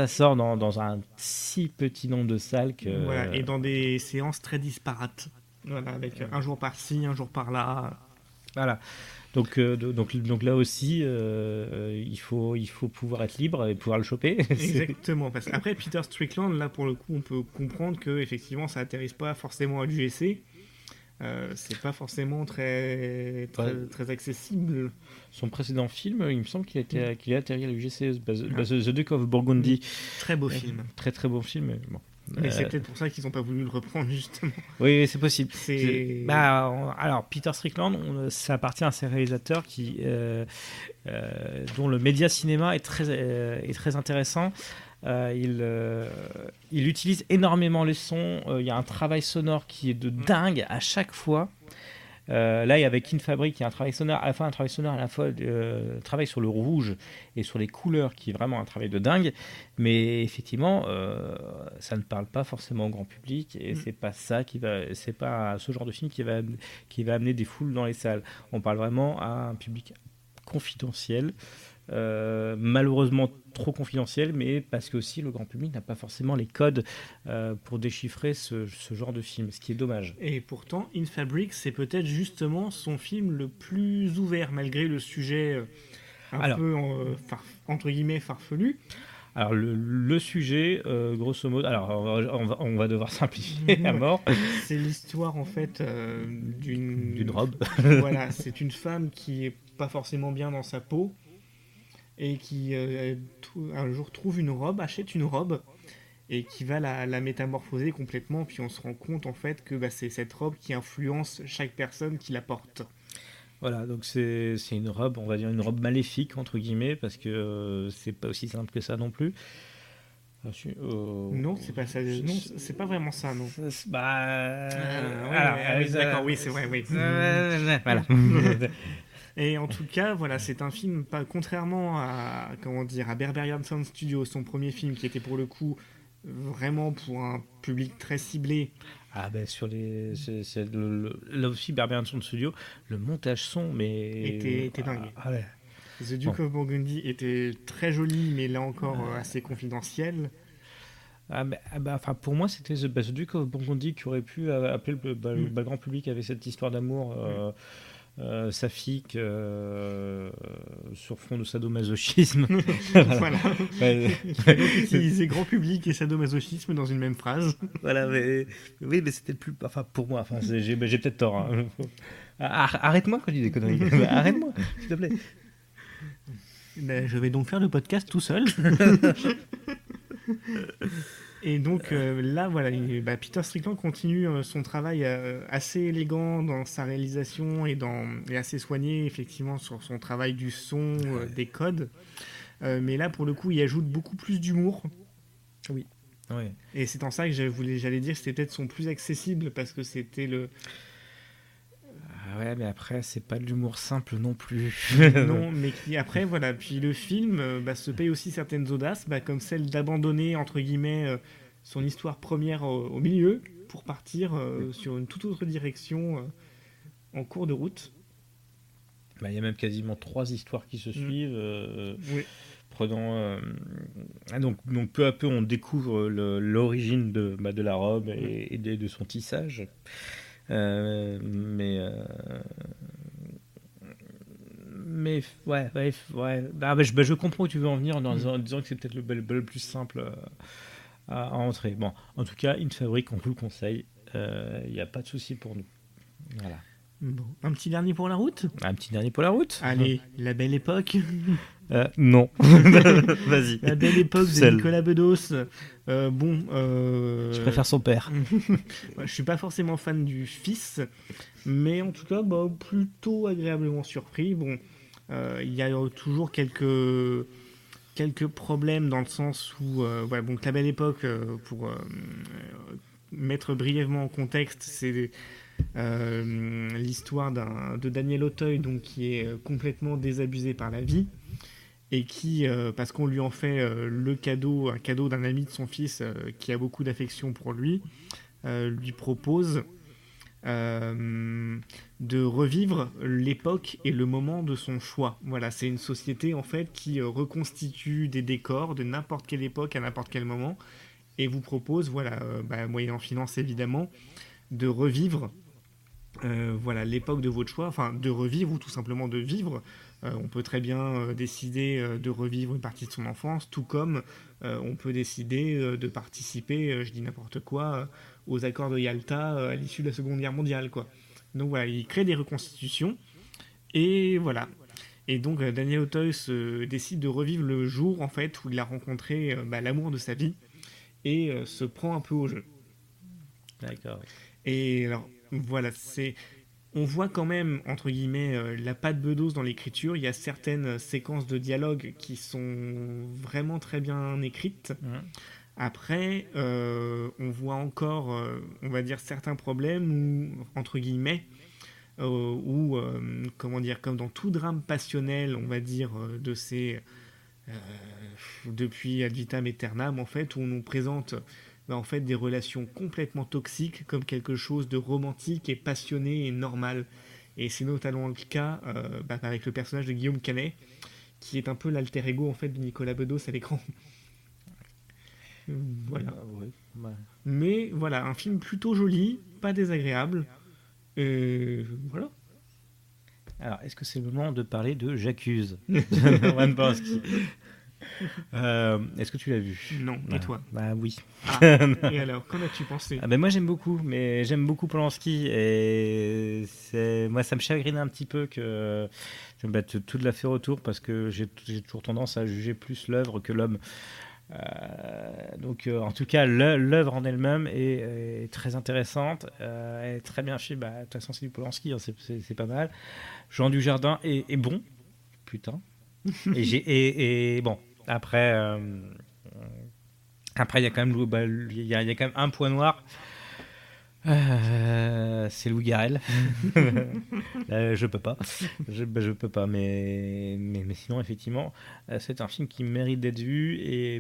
sort dans un si petit nombre de salles que... Voilà, et dans des séances très disparates. Voilà, avec un jour par-ci, un jour par-là. Voilà. Donc là aussi, il faut pouvoir être libre et pouvoir le choper. Exactement. Parce qu'après, Peter Strickland, là, pour le coup, on peut comprendre que effectivement, ça atterrisse pas forcément à l'UGC. C'est pas forcément très accessible. Son précédent film, il me semble qu'il a atterri à l'UGC, The Duke of Burgundy. Très beau film. Très très beau film. Mais bon. Mais c'est peut-être pour ça qu'ils n'ont pas voulu le reprendre, justement. Oui, c'est possible. Alors, Peter Strickland, ça appartient à ces réalisateurs dont le média cinéma est très intéressant. Il utilise énormément les sons. Il y a un travail sonore qui est de dingue à chaque fois. Là, avec In Fabric, il y a un travail sonore, à la fois un travail sonore, à la fois travail sur le rouge et sur les couleurs, qui est vraiment un travail de dingue. Mais effectivement, ça ne parle pas forcément au grand public, et c'est pas ce genre de film qui va amener des foules dans les salles. On parle vraiment à un public confidentiel. Malheureusement trop confidentiel, mais parce que aussi le grand public n'a pas forcément les codes pour déchiffrer ce genre de film, ce qui est dommage. Et pourtant, In Fabric, c'est peut-être justement son film le plus ouvert, malgré le sujet peu entre guillemets farfelu. Alors le sujet, grosso modo, alors on va devoir simplifier à mort. C'est l'histoire en fait d'une robe. Voilà, c'est une femme qui est pas forcément bien dans sa peau et qui un jour trouve une robe, achète une robe et qui va la métamorphoser complètement. Puis on se rend compte en fait que c'est cette robe qui influence chaque personne qui la porte. Voilà, donc c'est une robe, on va dire une robe maléfique entre guillemets, parce que c'est pas aussi simple que ça non plus. Non, c'est pas ça. Non, c'est pas vraiment ça, non. D'accord, oui, c'est vrai, oui. Voilà. Et en tout cas, voilà, c'est un film, contrairement à Berberian Sound Studio, son premier film, qui était pour le coup vraiment pour un public très ciblé. Là aussi, Berberian Sound Studio, le montage son, était dingue. Ouais. The Duke of Burgundy était très joli, mais là encore assez confidentiel. Pour moi, c'était The Duke of Burgundy qui aurait pu appeler le grand public avec cette histoire d'amour saphique sur fond de sadomasochisme. Voilà. Donc utiliser grand public et sadomasochisme dans une même phrase. Voilà, mais c'était le plus. Pour moi, j'ai peut-être tort. Hein. Arrête-moi quand tu dis des conneries. Arrête-moi, s'il te plaît. Je vais donc faire le podcast tout seul. Et donc là, voilà, Peter Strickland continue son travail assez élégant dans sa réalisation et assez soigné, effectivement, sur son travail du son, des codes. Mais là, pour le coup, il ajoute beaucoup plus d'humour. Oui. Ouais. Et c'est en ça que j'allais dire que c'était peut-être son plus accessible, parce que c'était le... Ouais, mais après, c'est pas de l'humour simple non plus. Non, mais après, voilà. Puis le film se paye aussi certaines audaces, comme celle d'abandonner, entre guillemets, son histoire première au milieu pour partir sur une toute autre direction en cours de route. Il y a même quasiment 3 histoires qui se suivent. Oui. Prenant, donc peu à peu, on découvre l'origine de la robe et de son tissage. Mais ouais. Je comprends où tu veux en venir en disant que c'est peut-être le plus simple à entrer. Bon, en tout cas, In Fabric, on vous le conseille. Il n'y a pas de souci pour nous. Voilà. Bon, un petit dernier pour la route. Allez, La belle époque. Non. Vas-y. La belle époque de Nicolas Bedos. Je préfère son père. Je suis pas forcément fan du fils, mais en tout cas, plutôt agréablement surpris. Bon, il y a toujours quelques quelques problèmes dans le sens où, voilà, donc La Belle Époque, pour mettre brièvement en contexte, c'est l'histoire de Daniel Auteuil, donc, qui est complètement désabusé par la vie et qui, parce qu'on lui en fait un cadeau d'un ami de son fils qui a beaucoup d'affection pour lui, lui propose de revivre l'époque et le moment de son choix. Voilà, c'est une société en fait qui reconstitue des décors de n'importe quelle époque à n'importe quel moment et vous propose, voilà, moyennant finance évidemment, de revivre voilà, l'époque de votre choix, enfin de revivre ou tout simplement de vivre. On peut très bien décider de revivre une partie de son enfance, tout comme on peut décider de participer, je dis n'importe quoi, aux accords de Yalta à l'issue de la Seconde Guerre mondiale, quoi. Donc voilà, il crée des reconstitutions, et voilà. Et donc Daniel Auteuil décide de revivre le jour en fait où il a rencontré l'amour de sa vie et se prend un peu au jeu. D'accord. Et alors voilà, on voit quand même, entre guillemets, la patte Bedos dans l'écriture. Il y a certaines séquences de dialogue qui sont vraiment très bien écrites. Après, on voit encore, on va dire, certains problèmes où, entre guillemets, où, comment dire, comme dans tout drame passionnel, on va dire, de ces... depuis Ad vitam aeternam, en fait, où on nous présente en fait, des relations complètement toxiques comme quelque chose de romantique et passionné et normal. Et c'est notamment le cas avec le personnage de Guillaume Canet, qui est un peu l'alter ego en fait, de Nicolas Bedos à l'écran. Voilà. Mais voilà, un film plutôt joli, pas désagréable. Voilà. Alors, est-ce que c'est le moment de parler de J'accuse de Norman Polanski? Est-ce que tu l'as vu? Non, et toi? Bah oui. Et alors, qu'en as-tu pensé? Moi j'aime beaucoup, Polanski, et moi ça me chagrine un petit peu que tout l'affaire autour, parce que j'ai toujours tendance à juger plus l'œuvre que l'homme. Donc en tout cas l'œuvre en elle-même est très intéressante, est très bien faite. De toute façon c'est du Polanski, hein, c'est pas mal. Jean Dujardin est bon, putain. et bon, après il y a quand même il y a quand même un point noir. C'est Louis Garrel. Je peux pas. Je peux pas, mais sinon effectivement, c'est un film qui mérite d'être vu et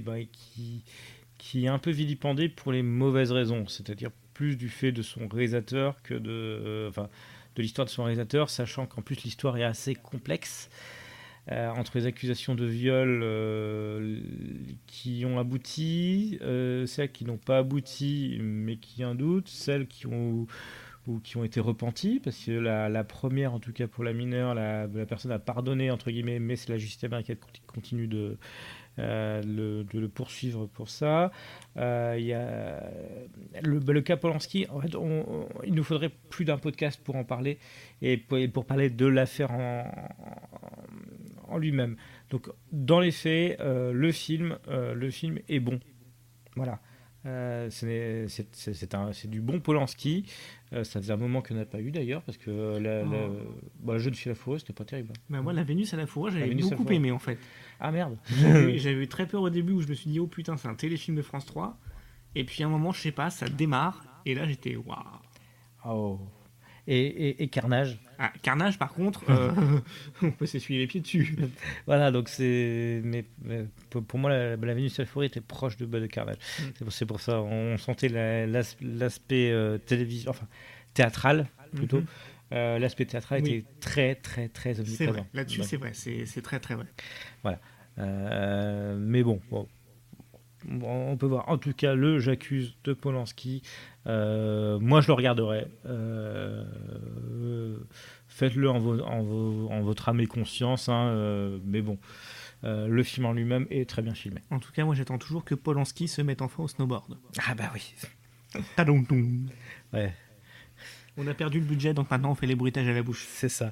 qui est un peu vilipendé pour les mauvaises raisons, c'est-à-dire plus du fait de son réalisateur que de l'histoire de son réalisateur, sachant qu'en plus l'histoire est assez complexe. Entre les accusations de viol qui ont abouti, celles qui n'ont pas abouti mais qui ont un doute, celles qui ont été repenties, parce que la première, en tout cas pour la mineure, la personne a pardonné entre guillemets, mais c'est la justice américaine qui continue de le poursuivre pour ça. Il y a le cas Polanski. En fait, il nous faudrait plus d'un podcast pour en parler et pour parler de l'affaire en lui-même. Donc, dans les faits, le film est bon. Voilà. C'est du bon Polanski. Ça faisait un moment qu'on n'a pas eu d'ailleurs, parce que le Jeune fille à la fourrure, c'était pas terrible. Moi, La Vénus à la fourrure, j'avais beaucoup aimé en fait. Ah merde. J'avais eu très peur au début, où je me suis dit oh putain, c'est un téléfilm de France 3. Et puis à un moment, je sais pas, ça démarre, et là j'étais waouh. Oh. Et Carnage. Carnage, par contre, on peut s'essuyer les pieds dessus. Voilà, donc mais pour moi, la Vénus à la fourrure était proche de Carnage. C'est pour ça, on sentait l'aspect télévision, enfin théâtral plutôt. L'aspect théâtral était très très très omniprésent. C'est vrai, là-dessus c'est vrai, c'est très très vrai. Voilà. Mais bon, on peut voir. En tout cas, le J'accuse de Polanski. Moi, je le regarderai. Faites-le en votre âme et conscience. Hein, mais bon, le film en lui-même est très bien filmé. En tout cas, moi, j'attends toujours que Polanski se mette enfin au snowboard. Ah bah oui. Ouais. On a perdu le budget, donc maintenant on fait les bruitages à la bouche. C'est ça.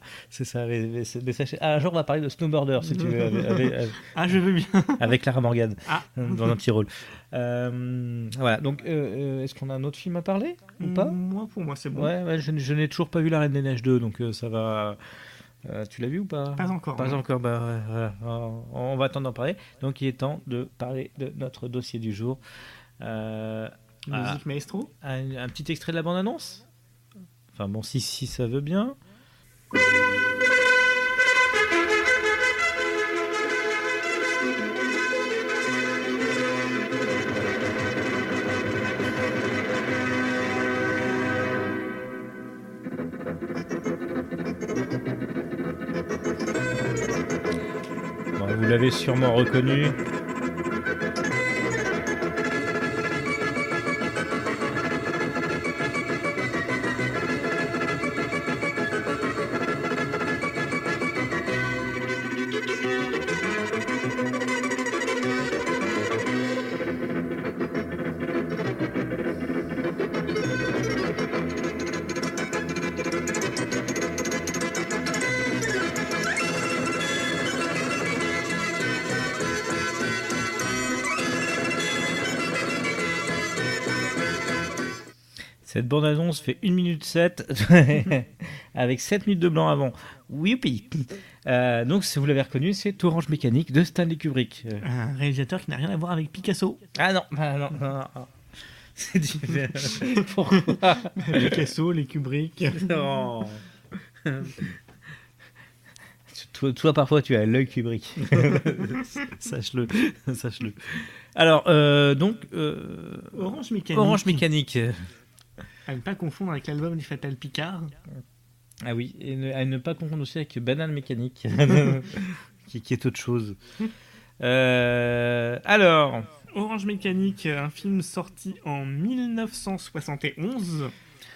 Mais sachez... un jour, on va parler de snowboarder, si tu veux. Je veux bien. Avec Clara Morgan, dans un petit rôle. Voilà, donc est-ce qu'on a un autre film à parler ou pas? Pour moi, c'est bon. Ouais, je n'ai toujours pas vu La Reine des Neiges 2, donc ça va Tu l'as vu ou pas? Pas encore. Pas non. encore, voilà. On va attendre d'en parler. Donc il est temps de parler de notre dossier du jour. Musique maestro. Un petit extrait de la bande-annonce. Enfin bon, si ça veut bien. Bon, vous l'avez sûrement reconnu. Cette bande-annonce fait 1 minute 7 avec 7 minutes de blanc avant. Youpi. Donc, si vous l'avez reconnu, c'est Orange Mécanique de Stanley Kubrick. Un réalisateur qui n'a rien à voir avec Picasso. Ah non. C'est différent. Pourquoi? Picasso, les Kubrick. Non. Toi, parfois, tu as l'œil Kubrick. Sache-le. Alors, donc... Orange Mécanique. Orange Mécanique. À ne pas confondre avec l'album du Fatal Picard. Ah oui, et à ne pas confondre aussi avec Banane Mécanique, qui est autre chose. Alors... Orange Mécanique, un film sorti en 1971.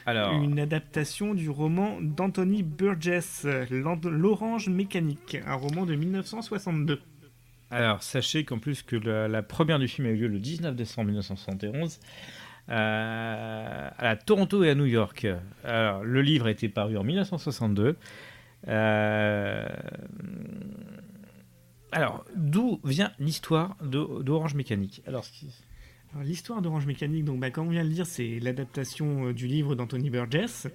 Alors... Une adaptation du roman d'Anthony Burgess, L'Orange Mécanique, un roman de 1962. Alors, sachez qu'en plus que la première du film a eu lieu le 19 décembre 1971 à Toronto et à New York. Alors, le livre a été paru en 1962. Alors, d'où vient l'histoire d'Orange Mécanique? Alors, l'histoire d'Orange Mécanique, donc, comme on vient de le dire, c'est l'adaptation du livre d'Anthony Burgess.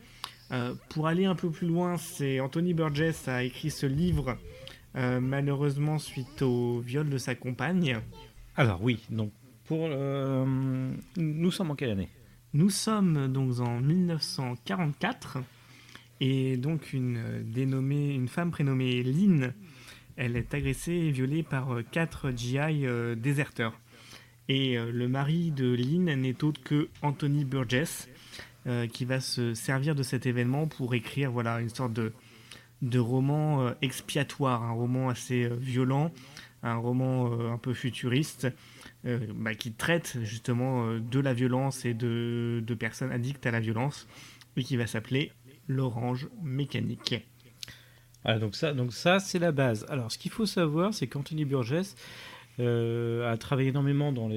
Pour aller un peu plus loin, Anthony Burgess a écrit ce livre malheureusement suite au viol de sa compagne. Alors oui, donc nous sommes en quelle année? Nous sommes donc en 1944 et donc une femme prénommée Lynn, elle est agressée et violée par 4 GI déserteurs. Et le mari de Lynn n'est autre que Anthony Burgess, qui va se servir de cet événement pour écrire une sorte de roman expiatoire, un roman assez violent, un roman un peu futuriste, qui traite justement de la violence et de personnes addictes à la violence, et qui va s'appeler L'Orange Mécanique. Voilà, donc ça c'est la base. Alors ce qu'il faut savoir, c'est qu'Anthony Burgess a travaillé énormément donc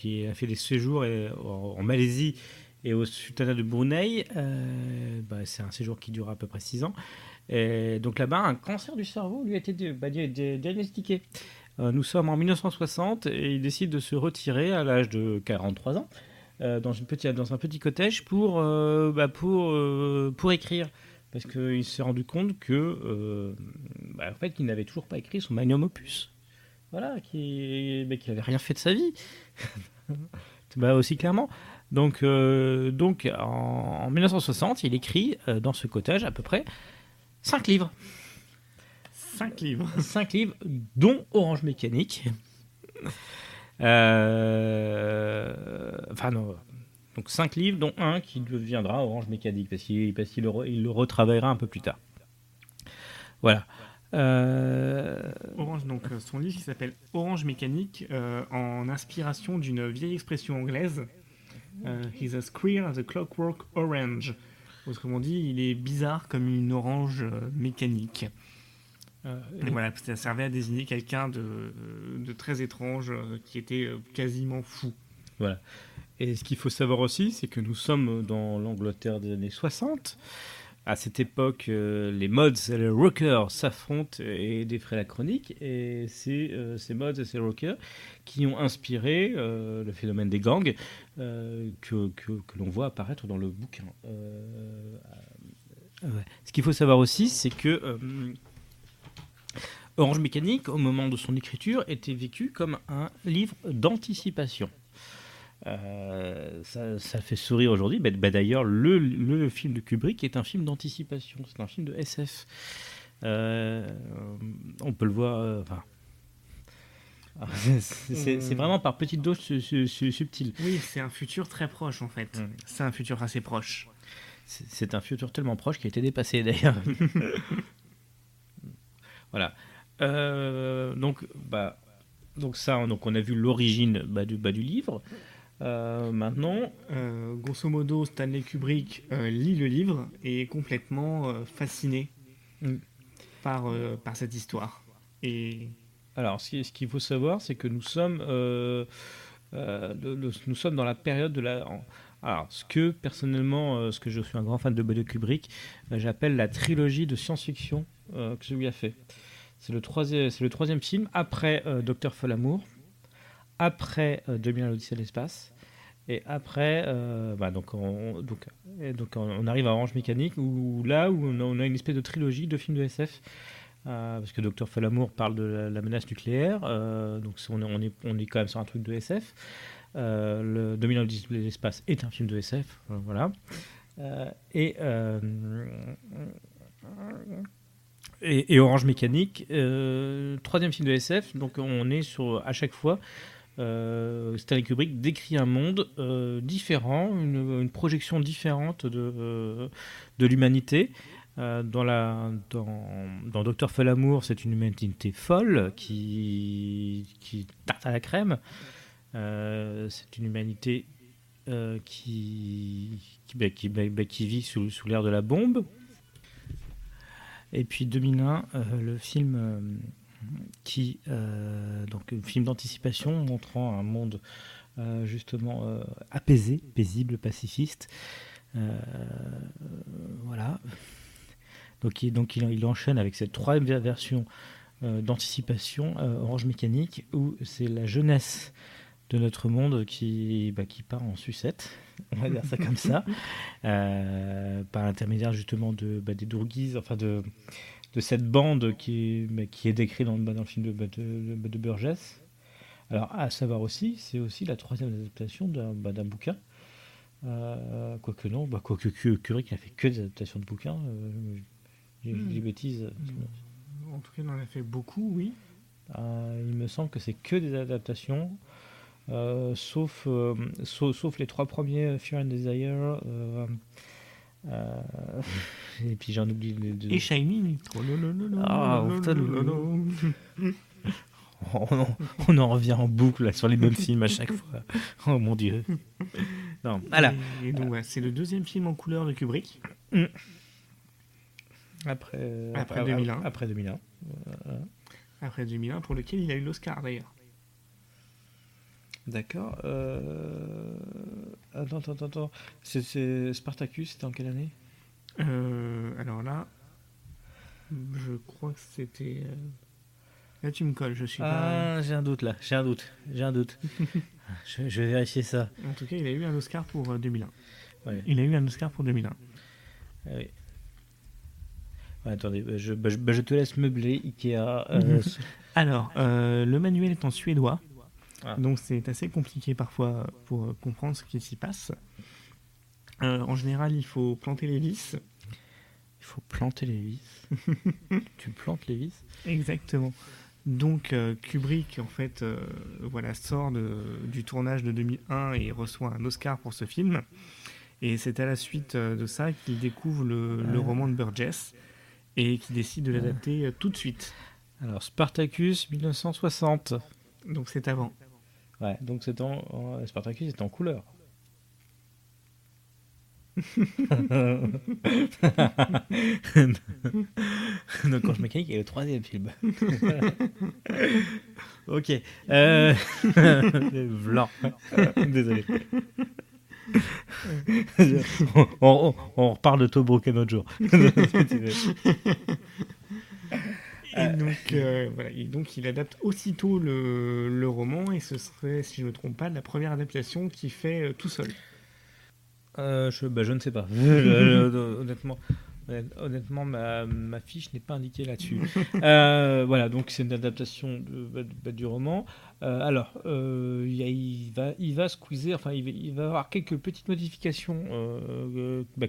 il a fait des séjours en Malaisie et au sultanat de Brunei. C'est un séjour qui dure à peu près 6 ans. Et donc là-bas, un cancer du cerveau lui a été diagnostiqué. Nous sommes en 1960 et il décide de se retirer à l'âge de 43 ans dans un petit cottage pour écrire. Parce qu'il s'est rendu compte que en fait, il n'avait toujours pas écrit son magnum opus. Voilà, qu'il n'avait rien fait de sa vie. Aussi clairement. Donc en 1960, il écrit dans ce cottage à peu près 5 livres. 5 livres. 5 livres, dont Orange Mécanique. Donc 5 livres, dont un qui deviendra Orange Mécanique, parce qu'il le retravaillera un peu plus tard. Voilà. Orange, donc son livre qui s'appelle Orange Mécanique, en inspiration d'une vieille expression anglaise. He's as queer as a clockwork orange. Autrement dit, il est bizarre comme une orange mécanique. Et voilà, ça servait à désigner quelqu'un de très étrange, qui était quasiment fou. Voilà. Et ce qu'il faut savoir aussi, c'est que nous sommes dans l'Angleterre des années 60. À cette époque, les mods et les rockers s'affrontent et défraient la chronique. Et c'est ces mods et ces rockers qui ont inspiré le phénomène des gangs que l'on voit apparaître dans le bouquin. Ce qu'il faut savoir aussi, c'est que Orange Mécanique, au moment de son écriture, était vécu comme un livre d'anticipation. Ça fait sourire aujourd'hui. D'ailleurs, le film de Kubrick est un film d'anticipation. C'est un film de SF. On peut le voir. C'est vraiment par petites doses subtiles. Oui, c'est un futur très proche en fait. C'est un futur assez proche. C'est un futur tellement proche qui a été dépassé d'ailleurs. Voilà. Donc on a vu l'origine du livre. Maintenant, grosso modo, Stanley Kubrick lit le livre et est complètement fasciné par cette histoire. Et alors, ce qu'il faut savoir, c'est que nous sommes dans la période de la. Alors, ce que je suis un grand fan de Kubrick, j'appelle la trilogie de science-fiction que je lui a fait. C'est le troisième film après Dr. Folamour, après 2001 l'Odyssée de l'espace, et après donc on arrive à Orange Mécanique où on a une espèce de trilogie de films de SF. Parce que Dr. Folamour parle de la menace nucléaire, donc on est quand même sur un truc de SF. Le 2001 l'Odyssée de l'espace est un film de SF, voilà. Et Orange Mécanique, troisième film de SF, donc on est sur, à chaque fois, Stanley Kubrick décrit un monde différent, une projection différente de l'humanité. Dans Dr. Folamour, c'est une humanité folle qui tarte à la crème. C'est une humanité qui vit sous l'ère de la bombe. Et puis 2001, le film donc un film d'anticipation montrant un monde justement apaisé, paisible, pacifiste. Voilà. Donc il enchaîne avec cette troisième version d'anticipation, Orange Mécanique, où c'est la jeunesse de notre monde qui part en sucette, on va dire ça comme ça, par l'intermédiaire justement des Dourguises, enfin de cette bande qui est décrite dans le film de Burgess. Alors, à savoir aussi, c'est aussi la troisième adaptation d'un bouquin. Quoique Kubrick n'a fait que des adaptations de bouquins. J'ai des bêtises. En tout cas, il en a fait beaucoup, oui. Il me semble que c'est que des adaptations. Sauf les trois premiers Fear and Desire et puis j'en oublie les deux. Et Shining. On en revient en boucle là, sur les mêmes films à chaque fois. Oh mon dieu. Non, voilà. Et donc c'est le deuxième film en couleur de Kubrick. Après 2001. Après 2001. Après 2001, pour lequel il a eu l'Oscar d'ailleurs. D'accord. Attends. C'est Spartacus, c'était en quelle année ? Alors là, je crois que c'était... Là, tu me colles, je suis pas... J'ai un doute là, j'ai un doute. Je vais vérifier ça. En tout cas, il a eu un Oscar pour 2001. Ouais. Il a eu un Oscar pour 2001. Ah oui. Ouais, attendez, je te laisse meubler, Ikea. Alors, le manuel est en suédois. Ah. Donc c'est assez compliqué parfois pour comprendre ce qui s'y passe. En général, il faut planter les vis. Il faut planter les vis. Tu plantes les vis ? Exactement. Donc Kubrick, en fait, sort du tournage de 2001 et reçoit un Oscar pour ce film. Et c'est à la suite de ça qu'il découvre le roman de Burgess et qu'il décide de l'adapter tout de suite. Alors, Spartacus, 1960. Donc c'est avant. Ouais, donc Spartacus est en couleur. Donc Orange Mécanique est le troisième film. Ok. Blanc. Désolé. on reparle de Tobruk un autre jour. Et donc il adapte aussitôt le roman et ce serait, si je ne me trompe pas, la première adaptation qu'il fait tout seul. Je ne sais pas. Honnêtement, Honnêtement, ma fiche n'est pas indiquée là-dessus. Voilà, donc c'est une adaptation du roman. Alors, il va squeezer, enfin, il va avoir quelques petites modifications.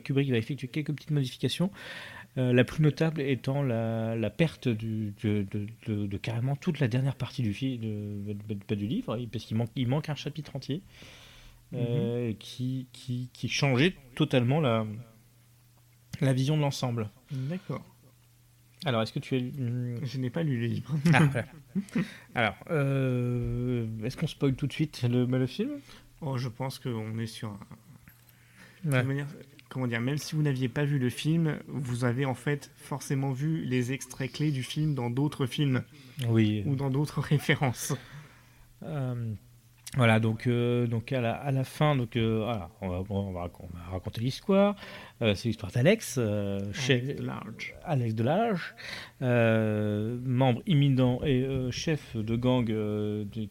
Kubrick va effectuer quelques petites modifications. La plus notable étant la perte de carrément toute la dernière partie du livre, parce qu'il manque un chapitre entier qui changeait totalement la vision de l'ensemble. D'accord. Alors, est-ce que tu as lu... Je n'ai pas lu le livre. Ah, voilà. Alors, est-ce qu'on spoil tout de suite le film? Oh, je pense qu'on est sur un... Ouais. De toute manière, comment dire, même si vous n'aviez pas vu le film, vous avez en fait forcément vu les extraits clés du film dans d'autres films. Oui. Ou dans d'autres références. Voilà, donc à la fin, voilà, on va raconter l'histoire. C'est l'histoire d'Alex, Alex Delarge, membre imminent et chef de gang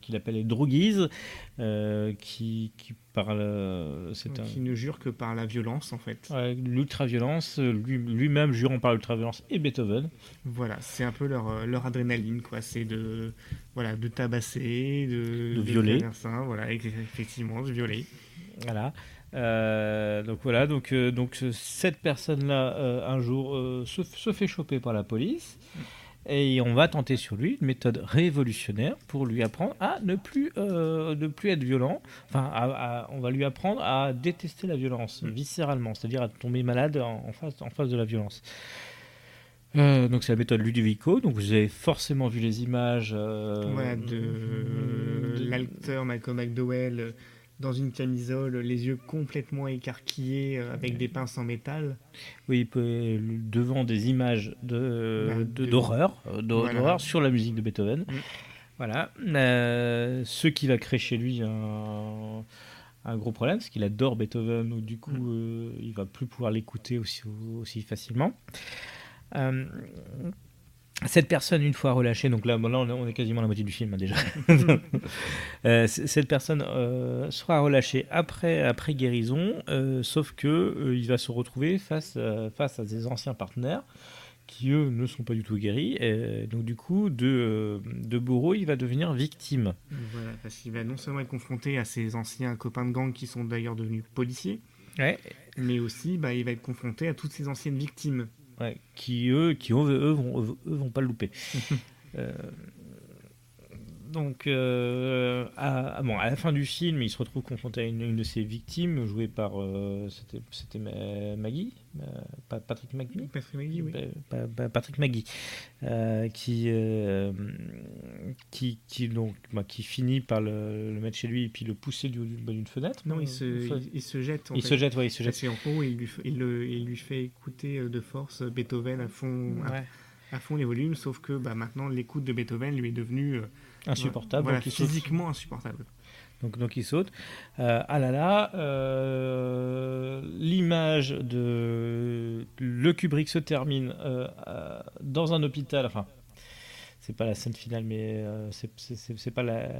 qu'il appelle les Droguises, qui parle. Qui ne jure que par la violence, en fait. L'ultra-violence, lui-même jurant par l'ultra-violence, et Beethoven. Voilà, c'est un peu leur adrénaline, quoi. C'est de tabasser, de violer. Voilà, effectivement, de violer. Voilà. Donc cette personne-là, un jour, se fait choper par la police. Et on va tenter sur lui une méthode révolutionnaire pour lui apprendre à ne plus être violent. Enfin, on va lui apprendre à détester la violence viscéralement, c'est-à-dire à tomber malade en face de la violence. Donc c'est la méthode Ludovico. Donc vous avez forcément vu les images de l'acteur Malcolm McDowell dans une camisole, les yeux complètement écarquillés avec des pinces en métal. Oui, devant des images d'horreur Voilà. sur la musique de Beethoven. Voilà. Ce qui va créer chez lui un gros problème, c'est qu'il adore Beethoven, donc du coup, il va plus pouvoir l'écouter aussi facilement. Cette personne, une fois relâchée, donc là on est quasiment à la moitié du film déjà. Cette personne sera relâchée après guérison, sauf que il va se retrouver face à ses anciens partenaires qui eux ne sont pas du tout guéris. Et donc du coup, de bourreau, il va devenir victime. Voilà, parce qu'il va non seulement être confronté à ses anciens copains de gang qui sont d'ailleurs devenus policiers, mais aussi il va être confronté à toutes ses anciennes victimes. Ouais, qui eux vont pas le louper. Donc, à la fin du film, il se retrouve confronté à une de ses victimes, jouée par c'était Maggie, Patrick Maggie. Patrick Maggie, oui. Patrick Maggie, qui finit par le mettre chez lui et puis le pousser d'une fenêtre. Non, il se jette. Il se jette. Parce qu'en gros, il lui fait écouter de force Beethoven à fond. Ouais. À fond les volumes, sauf que maintenant l'écoute de Beethoven lui est devenue insupportable, voilà, physiquement insupportable. Donc il saute. L'image de le Kubrick se termine dans un hôpital. Enfin, c'est pas la scène finale, mais c'est pas la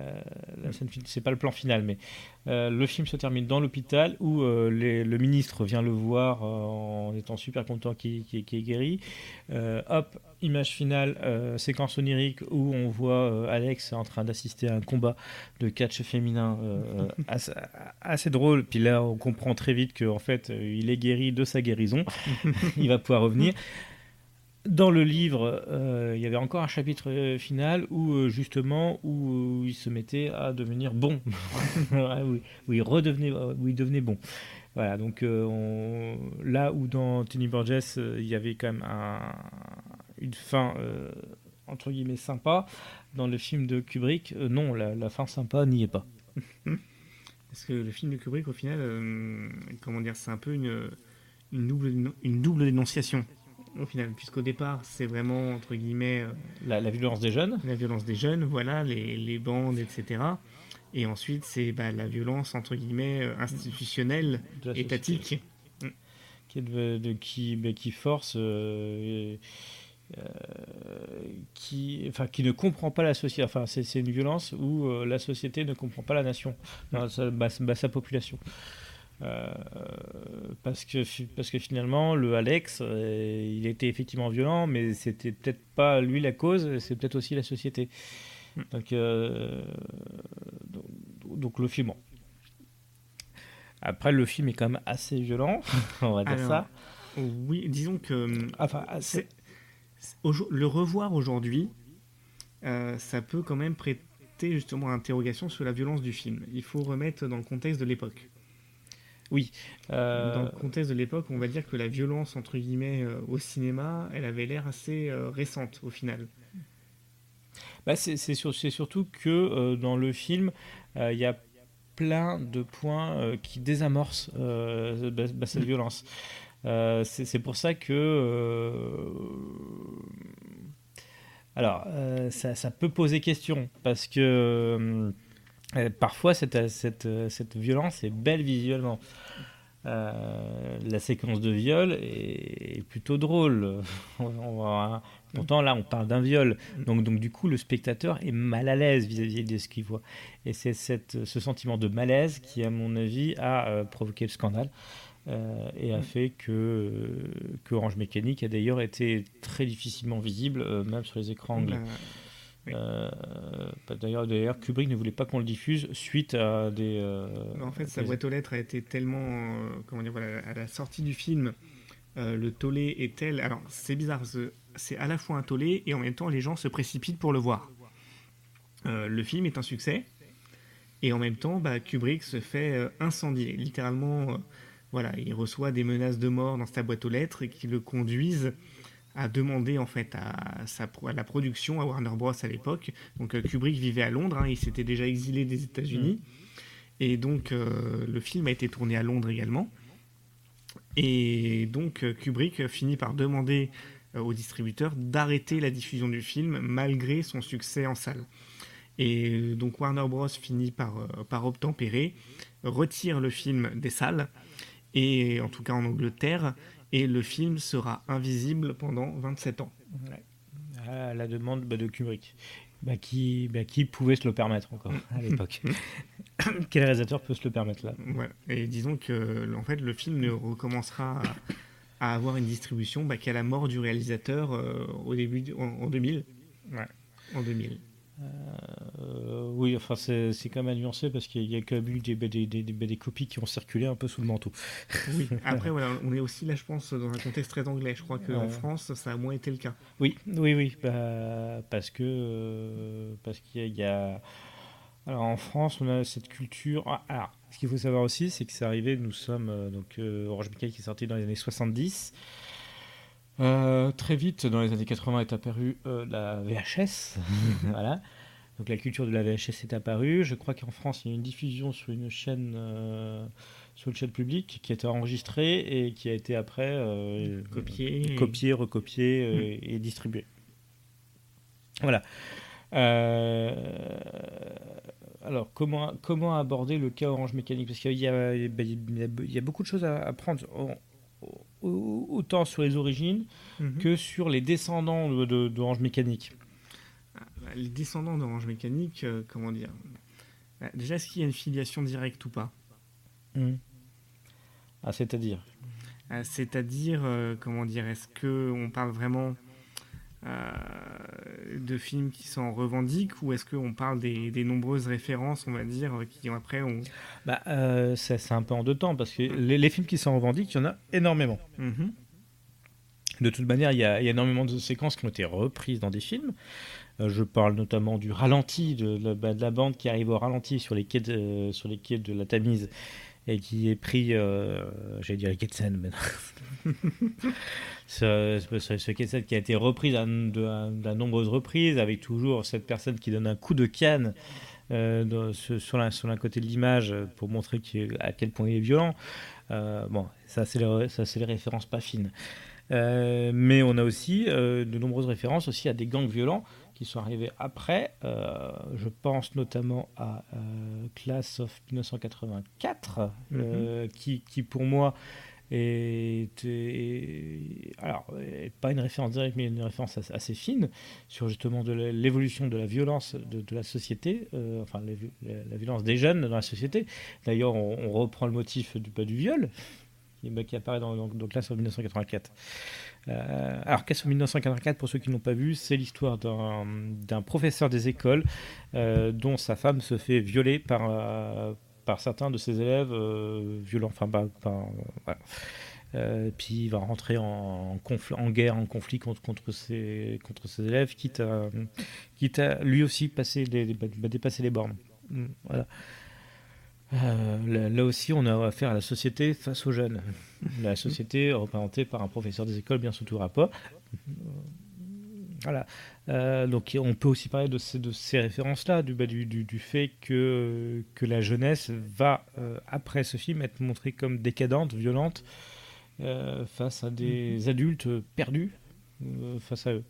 scène, c'est pas le plan final, mais le film se termine dans l'hôpital où le ministre vient le voir en étant super content qu'il est guéri. Hop, image finale, séquence onirique où on voit Alex en train d'assister à un combat de catch féminin assez drôle. Puis là, on comprend très vite qu'en fait, il est guéri de sa guérison. Il va pouvoir revenir. Dans le livre, il y avait encore un chapitre final où justement où il se mettait à devenir bon, où il devenait bon. Voilà, donc là où dans Tony Burgess il y avait quand même une fin entre guillemets sympa, dans le film de Kubrick, non, la fin sympa n'y est pas. Parce que le film de Kubrick, au final, comment dire, c'est un peu une double dénonciation. Au final, puisqu'au départ, c'est vraiment, entre guillemets... la violence des jeunes. La violence des jeunes, voilà, les bandes, etc. Et ensuite, c'est la violence, entre guillemets, institutionnelle, étatique. Qui force... qui ne comprend pas la société. Enfin, c'est une violence où la société ne comprend pas la nation, sa population. Euh, parce que finalement, le Alex, il était effectivement violent, mais c'était peut-être pas lui la cause, c'est peut-être aussi la société. Donc, donc le film. Bon. Après, le film est quand même assez violent, on va dire Alors, ça. oui, disons que Enfin, le revoir aujourd'hui, ça peut quand même prêter justement à interrogation sur la violence du film. Il faut remettre dans le contexte de l'époque. oui. Dans le contexte de l'époque, on va dire que la violence, entre guillemets, au cinéma, elle avait l'air assez récente au final. Bah, c'est surtout que dans le film, il y a plein de points qui désamorcent cette violence. C'est pour ça que alors ça peut poser question parce que parfois cette violence est belle visuellement. La séquence de viol est plutôt drôle. Pourtant là on parle d'un viol, donc du coup le spectateur est mal à l'aise vis-à-vis de ce qu'il voit. Et c'est ce sentiment de malaise qui à mon avis a provoqué le scandale et a fait que Orange Mécanique a d'ailleurs été très difficilement visible même sur les écrans anglais. Oui. D'ailleurs, Kubrick ne voulait pas qu'on le diffuse suite à des. En fait, sa boîte aux lettres a été tellement, comment dire, voilà, à la sortie du film, le tollé est tel. Alors, c'est bizarre, c'est à la fois un tollé et en même temps, les gens se précipitent pour le voir. Le film est un succès et en même temps, Kubrick se fait incendier. Littéralement, voilà, il reçoit des menaces de mort dans sa boîte aux lettres et qui le conduisent a demandé en fait à la production, à Warner Bros à l'époque. Donc Kubrick vivait à Londres, il s'était déjà exilé des États-Unis. Et donc le film a été tourné à Londres également. Et donc Kubrick finit par demander au distributeur d'arrêter la diffusion du film malgré son succès en salle. Et donc Warner Bros finit par obtempérer, retire le film des salles, et en tout cas en Angleterre, et le film sera invisible pendant 27 ans. Ouais. À la demande de Kubrick. Qui pouvait se le permettre encore à l'époque. Quel réalisateur peut se le permettre là? Ouais. Et disons que en fait, le film ne recommencera à avoir une distribution qu'à la mort du réalisateur au début en 2000. Ouais. En 2000. Oui, enfin c'est quand même à nuancer parce qu'il y a quand même eu des copies qui ont circulé un peu sous le manteau. Oui, après voilà, on est aussi là je pense dans un contexte très anglais. Je crois qu'en France ça a moins été le cas. Oui, parce qu'il y a... Alors en France on a cette culture... Alors ce qu'il faut savoir aussi c'est que c'est arrivé, nous sommes... Orange Mécanique qui est sorti dans les années 70. Très vite, dans les années 80 est apparue la VHS. Voilà. Donc la culture de la VHS est apparue. Je crois qu'en France, il y a une diffusion sur une chaîne publique qui a été enregistrée et qui a été après copiée, recopiée et distribuée. Voilà. Alors, comment aborder le cas Orange Mécanique? Parce qu'il y a beaucoup de choses à prendre. Autant sur les origines que sur les descendants d'Orange Mécanique. Les descendants d'Orange Mécanique, comment dire, déjà, est-ce qu'il y a une filiation directe ou pas? C'est-à-dire C'est-à-dire, comment dire, est-ce qu'on parle vraiment de films qui s'en revendiquent ou est-ce qu'on parle des nombreuses références, on va dire, qui après ont... c'est un peu en deux temps parce que les films qui s'en revendiquent, il y en a énormément. De toute manière, il y a énormément de séquences qui ont été reprises dans des films. Je parle notamment du ralenti, de la bande qui arrive au ralenti sur les quais de la Tamise et qui est pris, j'allais dire les quais de Seine, mais ce quai de Seine qui a été repris à nombreuses reprises avec toujours cette personne qui donne un coup de canne sur l'un côté de l'image pour montrer à quel point il est violent. Ça c'est les références pas fines. Mais on a aussi de nombreuses références aussi à des gangs violents qui sont arrivés après. Je pense notamment à Class of 1984, qui pour moi Alors, pas une référence directe, mais une référence assez fine sur justement l'évolution de la violence de la société, enfin la violence des jeunes dans la société. D'ailleurs, on reprend le motif du viol qui apparaît dans Classe en 1984. Alors, Classe en 1984, pour ceux qui ne l'ont pas vu, c'est l'histoire d'un professeur des écoles dont sa femme se fait violer par certains de ses élèves violents. Enfin, voilà. Puis il va rentrer en guerre, en conflit contre ses élèves, quitte à lui aussi dépasser les bornes. Voilà. Là aussi, on a affaire à la société face aux jeunes. La société représentée par un professeur des écoles bien sous tout rapport. Voilà. Donc on peut aussi parler de ces références-là, du fait que la jeunesse va, après ce film, être montrée comme décadente, violente, face à des adultes perdus face à eux.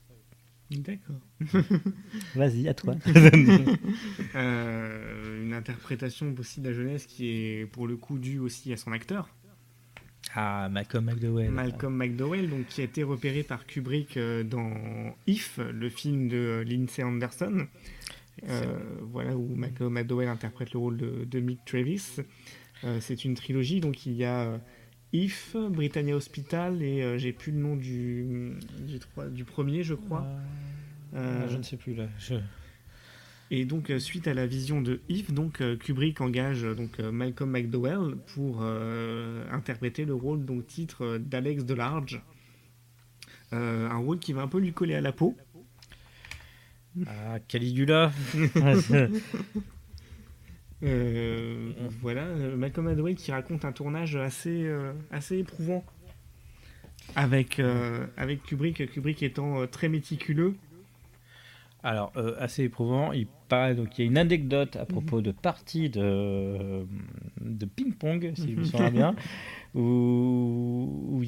D'accord. Vas-y, à toi. Une interprétation aussi de la jeunesse qui est pour le coup due aussi à son acteur. Ah, Malcolm McDowell. Malcolm McDowell, donc, qui a été repéré par Kubrick dans If, le film de Lindsay Anderson. Voilà, où Malcolm McDowell interprète le rôle de Mick Travis. C'est une trilogie, donc il y a If, Britannia Hospital et j'ai plus le nom du premier, je crois. Je ne sais plus là. Et donc suite à la vision de If, donc Kubrick engage Malcolm McDowell pour interpréter le rôle donc titre d'Alex Delarge. Un rôle qui va un peu lui coller à la peau. Ah, Caligula. Voilà, Malcolm McDowell qui raconte un tournage assez éprouvant avec Kubrick étant très méticuleux. Alors, assez éprouvant. Il y a une anecdote à propos de parties de ping-pong, si je me souviens bien, où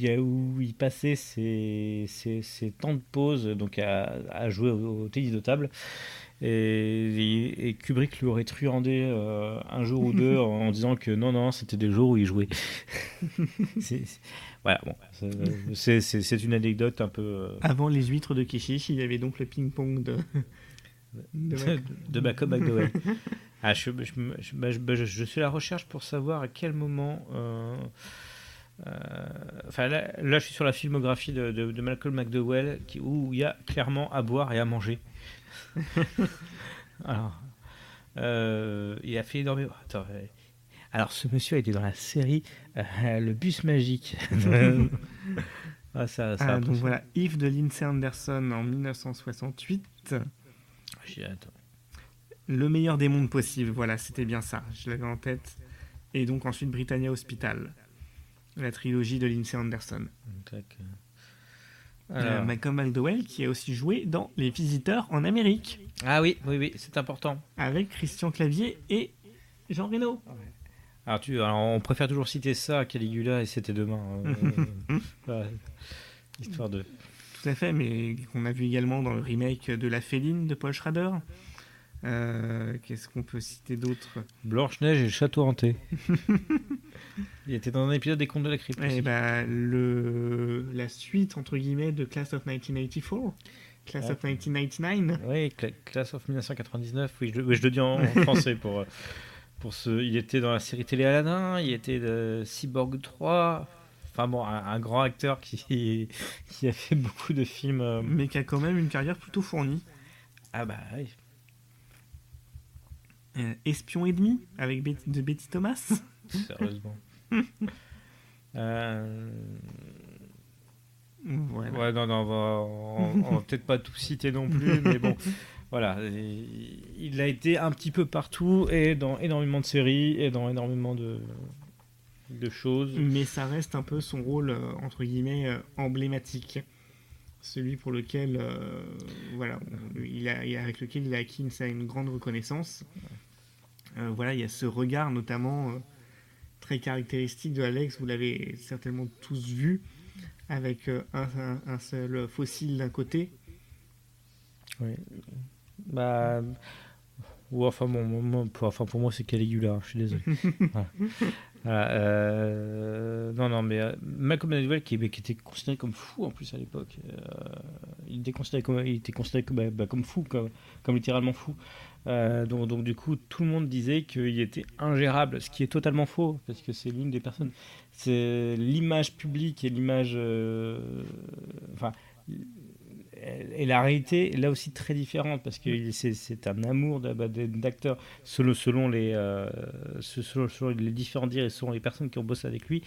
il passait ses temps de pause donc à jouer au tennis de table. Et Kubrick lui aurait truandé un jour ou deux en disant que non, c'était des jours où il jouait. Voilà, bon, c'est une anecdote un peu... Avant les huîtres de Keshish, il y avait donc le ping-pong de Malcolm McDowell. Ah, je suis à la recherche pour savoir à quel moment... Enfin, là, je suis sur la filmographie de Malcolm McDowell où il y a clairement à boire et à manger. Alors, il a fait énormément... Attends, alors, ce monsieur a été dans la série Le Bus Magique. Donc voilà, If de Lindsay Anderson en 1968. Attends. Le meilleur des mondes possibles, voilà, c'était bien ça, je l'avais en tête. Et donc ensuite Britannia Hospital, la trilogie de Lindsay Anderson. Malcolm McDowell qui a aussi joué dans Les Visiteurs en Amérique. Ah oui, c'est important. Avec Christian Clavier et Jean Reno. Alors, on préfère toujours citer ça à Caligula et C'était demain. Histoire de... Tout à fait, mais qu'on a vu également dans le remake de La Féline de Paul Schrader. Qu'est-ce qu'on peut citer d'autre? Blanche-Neige et le Château hanté. Il était dans un épisode des Contes de la Crypte. Et la suite, entre guillemets, de Class of 1994. Class of 1999. Oui, Class of 1999. Oui, je le dis en français pour ce. Il était dans la série télé Aladdin, il était de Cyborg 3. Enfin bon, un grand acteur qui a fait beaucoup de films. Mais qui a quand même une carrière plutôt fournie. Ah bah oui. Espion et demi avec de Betty Thomas. Sérieusement. Voilà. Ouais, non, on va peut-être pas tout citer non plus, mais bon, voilà. Il a été un petit peu partout et dans énormément de séries et dans énormément de choses. Mais ça reste un peu son rôle, entre guillemets, emblématique. Celui pour lequel, avec lequel il a acquis une grande reconnaissance. Voilà, il y a ce regard notamment très caractéristique de Alex, vous l'avez certainement tous vu, avec un seul fossile d'un côté. Oui. Bah, Ou enfin bon, pour moi c'est Caligula, je suis désolé. Voilà. Voilà, non, mais Malcolm McDowell qui était considéré comme fou en plus à l'époque. Il était considéré comme fou, comme littéralement fou. Donc du coup, tout le monde disait qu'il était ingérable, ce qui est totalement faux, parce que c'est l'une des personnes. C'est l'image publique et l'image. Enfin, et la réalité est là aussi très différente, parce que c'est un amour d'acteur selon les différents dires et selon les personnes qui ont bossé avec lui.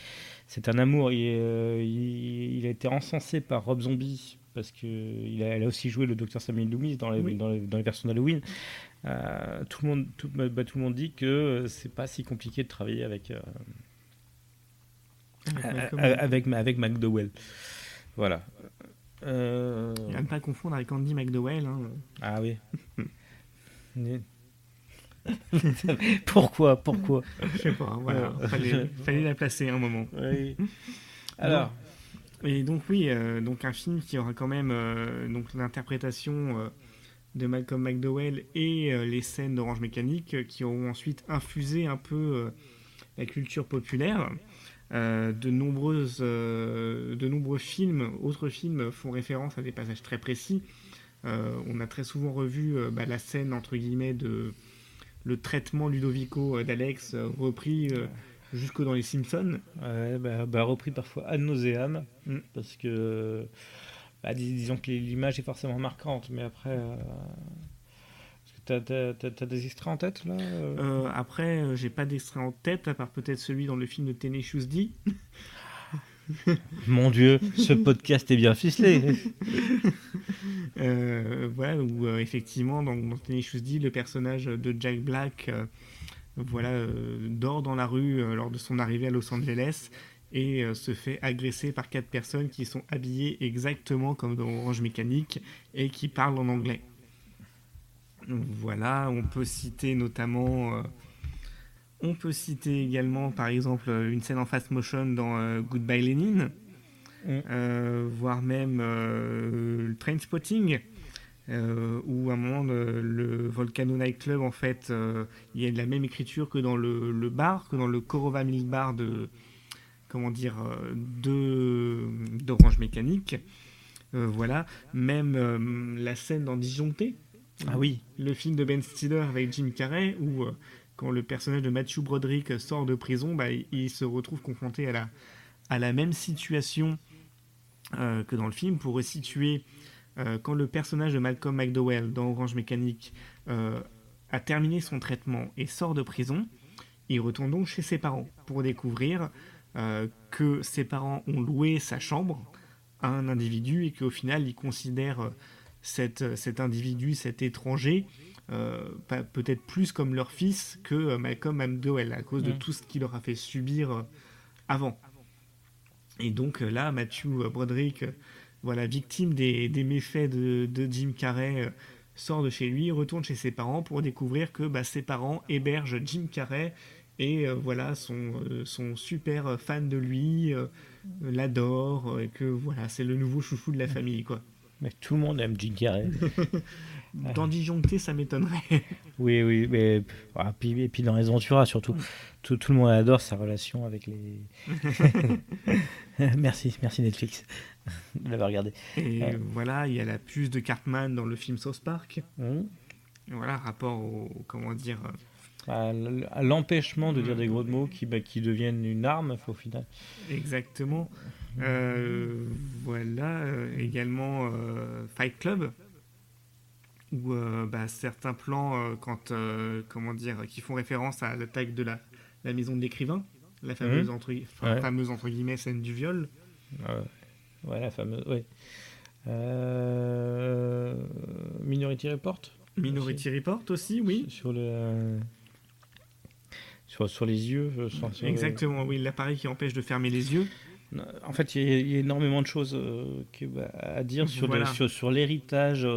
C'est un amour. Il a été encensé par Rob Zombie parce qu'il a aussi joué le docteur Samuel Loomis Oui. dans les versions d'Halloween. Tout le monde dit que c'est pas si compliqué de travailler avec McDowell. Voilà. Et à ne pas confondre avec Andy McDowell. Hein. Ah oui. Pourquoi Je sais pas, voilà. Fallait la placer un moment. Oui. Alors. Et donc oui, donc un film qui aura quand même donc l'interprétation de Malcolm McDowell et les scènes d'Orange Mécanique qui auront ensuite infusé un peu la culture populaire. De nombreux films, autres films font référence à des passages très précis. On a très souvent revu la scène entre guillemets de le traitement Ludovico d'Alex repris jusque dans les Simpsons. Repris parfois ad nauseam, parce que disons que l'image est forcément marquante, mais après t'as des extraits en tête là Après, j'ai pas d'extrait en tête, à part peut-être celui dans le film de Tenacious D. Mon Dieu, ce podcast est bien ficelé. Voilà, où effectivement, dans Tenacious D, le personnage de Jack Black dort dans la rue lors de son arrivée à Los Angeles et se fait agresser par 4 personnes qui sont habillées exactement comme dans Orange Mécanique et qui parlent en anglais. Voilà, on peut citer également, par exemple, une scène en fast motion dans Goodbye Lenin, voire même Trainspotting, où à un moment, le Volcano Nightclub, en fait, il y a la même écriture que dans le bar, que dans le Korova Milk Bar d'Orange Mécanique. Voilà, même la scène dans Disjoncté. Ah oui. Le film de Ben Stiller avec Jim Carrey, où quand le personnage de Matthew Broderick sort de prison, il se retrouve confronté à la même situation que dans le film. Pour resituer, quand le personnage de Malcolm McDowell dans Orange Mécanique a terminé son traitement et sort de prison, il retourne donc chez ses parents pour découvrir que ses parents ont loué sa chambre à un individu et qu'au final il considère cet individu, cet étranger, peut-être plus comme leur fils que Malcolm McDowell, à cause de tout ce qu'il leur a fait subir avant. Et donc là, Matthew Broderick, victime des méfaits de Jim Carrey, sort de chez lui, retourne chez ses parents pour découvrir que ses parents hébergent Jim Carrey et sont super fans de lui, l'adorent, et que c'est le nouveau chouchou de la famille, quoi. Mais tout le monde aime Jim Carrey. Dans Disjoncté, ça m'étonnerait. Oui, mais et puis dans les Ventura surtout, tout le monde adore sa relation avec les. merci Netflix de l'avoir regardé. Et voilà, il y a la puce de Cartman dans le film South Park. Voilà, rapport à l'empêchement de dire des gros mots qui deviennent une arme au final. Exactement. Également Fight Club, où certains plans qui font référence à l'attaque de la maison de l'écrivain, la fameuse fameuse entre guillemets scène du viol. La fameuse. Ouais. Minority Report. Minority Report aussi, oui. Sur les yeux. Exactement, oui, l'appareil qui empêche de fermer les yeux. En fait, il y a énormément de choses à dire sur l'héritage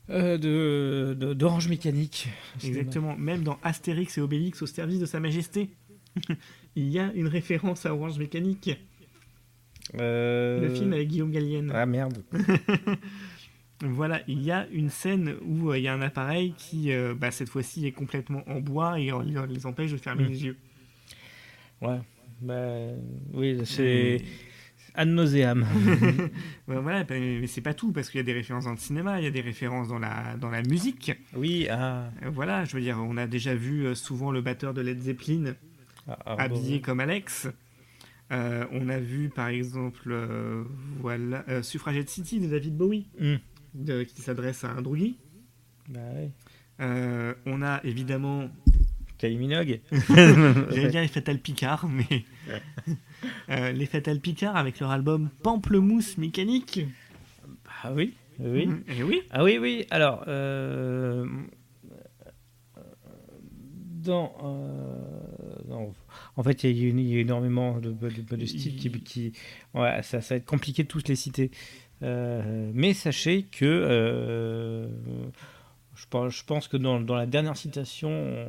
d'Orange Mécanique. Exactement, même dans Astérix et Obélix au service de Sa Majesté, il y a une référence à Orange Mécanique. Le film avec Guillaume Gallienne. Ah merde. Voilà, il y a une scène où il y a un appareil qui, cette fois-ci, est complètement en bois et les empêche de fermer les yeux. Ouais. Bah, oui, c'est Et- ad nauseam. voilà, mais c'est pas tout, parce qu'il y a des références dans le cinéma, il y a des références dans la musique. Oui, ah. Voilà, je veux dire, on a déjà vu souvent le batteur de Led Zeppelin habillé comme Alex. On a vu, par exemple, Suffragette City de David Bowie, qui s'adresse à un drougui. Bah oui. On a évidemment... Kylie Minogue. J'allais dire les Fatal Picard, mais... les Fatal Picard avec leur album Pamplemousse Mécanique. Ah oui, oui. Et oui. Ah oui, oui. Alors, en fait, il y a énormément de styles ouais, ça va être compliqué de tous les citer. Mais sachez que je pense que dans la dernière citation,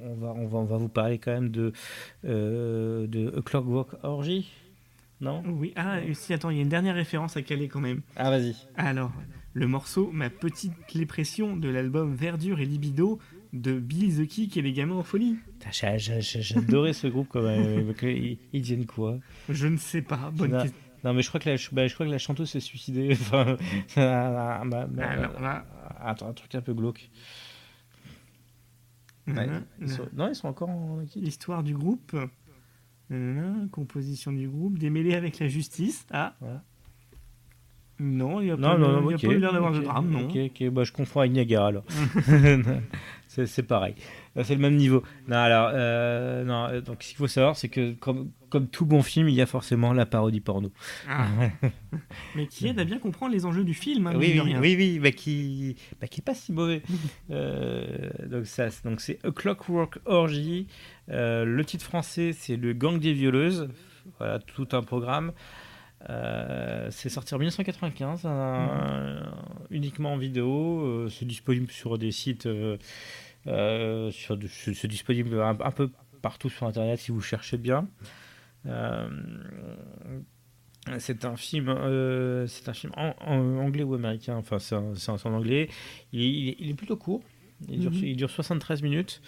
on va vous parler quand même de A Clockwork Orgy, non? Oui, si, attends, il y a une dernière référence à caler quand même. Ah, vas-y. Alors, le morceau Ma petite lépression de l'album Verdure et Libido de Billy the Kick et les gamins en folie. J'adorais ce groupe quand même. Ils viennent quoi? Je ne sais pas, bonne question. Non, mais je crois que la chanteuse s'est suicidée. Enfin, attends, un truc un peu glauque. Ouais, ils sont encore en équipe. L'histoire du groupe, composition du groupe, démêlé avec la justice. Ah, Voilà. non, il n'y a pas eu l'air d'avoir de drame, non. Ok, bah, je confonds avec Niagara alors. C'est pareil. C'est le même niveau. Non, alors, non, donc ce qu'il faut savoir, c'est que comme tout bon film, il y a forcément la parodie porno. Ah. Mais qui aide à bien comprendre les enjeux du film. Hein, oui, bah, qui est pas si mauvais. Donc c'est A Clockwork Orgy. Le titre français, c'est Le Gang des violeuses. Voilà, tout un programme. C'est sorti en 1995, uniquement en vidéo. C'est disponible sur des sites, c'est disponible un peu partout sur Internet si vous cherchez bien. C'est un film en anglais ou américain. Enfin, c'est en anglais. Il est plutôt court. Il dure 73 minutes.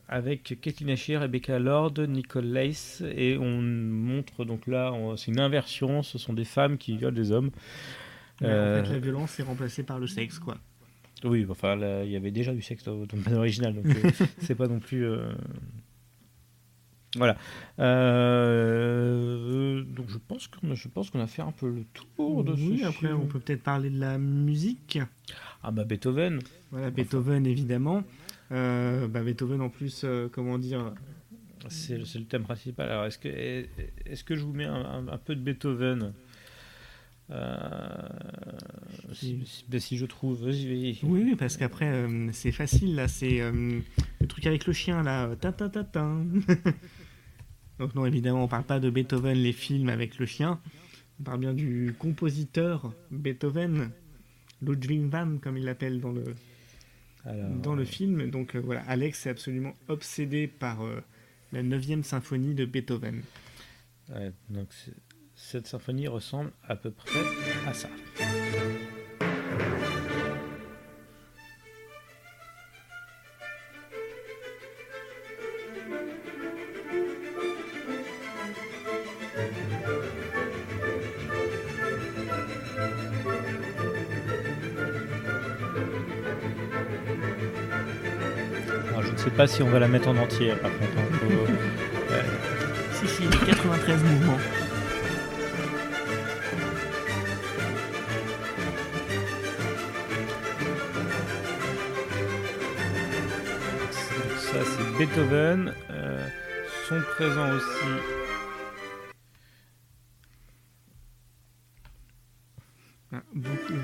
Avec Kathleen Asher, Rebecca Lord, Nicole Lace, et on montre donc là, c'est une inversion, ce sont des femmes qui violent des hommes. En fait, la violence est remplacée par le sexe, quoi. Oui, enfin, il y avait déjà du sexe dans le bande original, donc c'est pas non plus. Voilà. Donc je pense qu'on a fait un peu le tour de ce Oui, après film. on peut peut-être parler de la musique. Ah bah Beethoven. Voilà, Beethoven évidemment. Beethoven en plus, comment dire. C'est le thème principal. Alors est-ce que je vous mets un peu de Beethoven? Si je trouve. Oui, parce qu'après c'est facile là, c'est le truc avec le chien là. Ta ta ta ta. Donc non, évidemment, on parle pas de Beethoven, les films avec le chien. On parle bien du compositeur Beethoven, Ludwig van, comme il l'appelle dans le film. Donc voilà, Alex est absolument obsédé par la 9e symphonie de Beethoven. Ouais, donc cette symphonie ressemble à peu près à ça. Alors, je ne sais pas si on va la mettre en entier, par contre. Si, 93 mouvements. Ça, c'est Beethoven. Sont présents aussi. Beaucoup.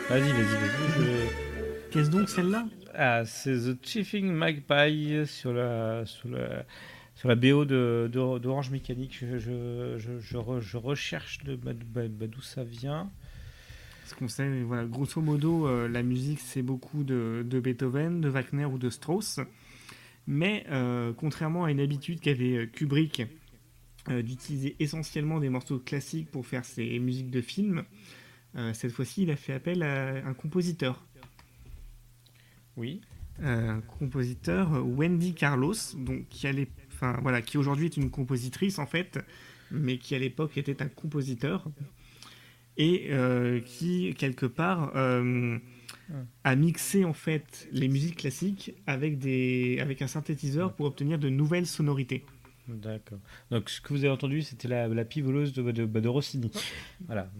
Vas-y. Qu'est-ce donc celle-là? Ah, c'est The Chiffing Magpie sur la BO d'Orange Mécanique. Je recherche d'où ça vient. ce qu'on sait, voilà, grosso modo, la musique, c'est beaucoup de Beethoven, de Wagner ou de Strauss. Mais contrairement à une habitude qu'avait Kubrick d'utiliser essentiellement des morceaux classiques pour faire ses musiques de film, cette fois-ci, il a fait appel à un compositeur. Oui. Un compositeur, Wendy Carlos, donc, qui aujourd'hui est une compositrice en fait, mais qui à l'époque était un compositeur, et qui, quelque part, a mixé en fait les musiques classiques avec un synthétiseur pour obtenir de nouvelles sonorités. D'accord. Donc ce que vous avez entendu, c'était la pivoleuse de Rossini. Voilà.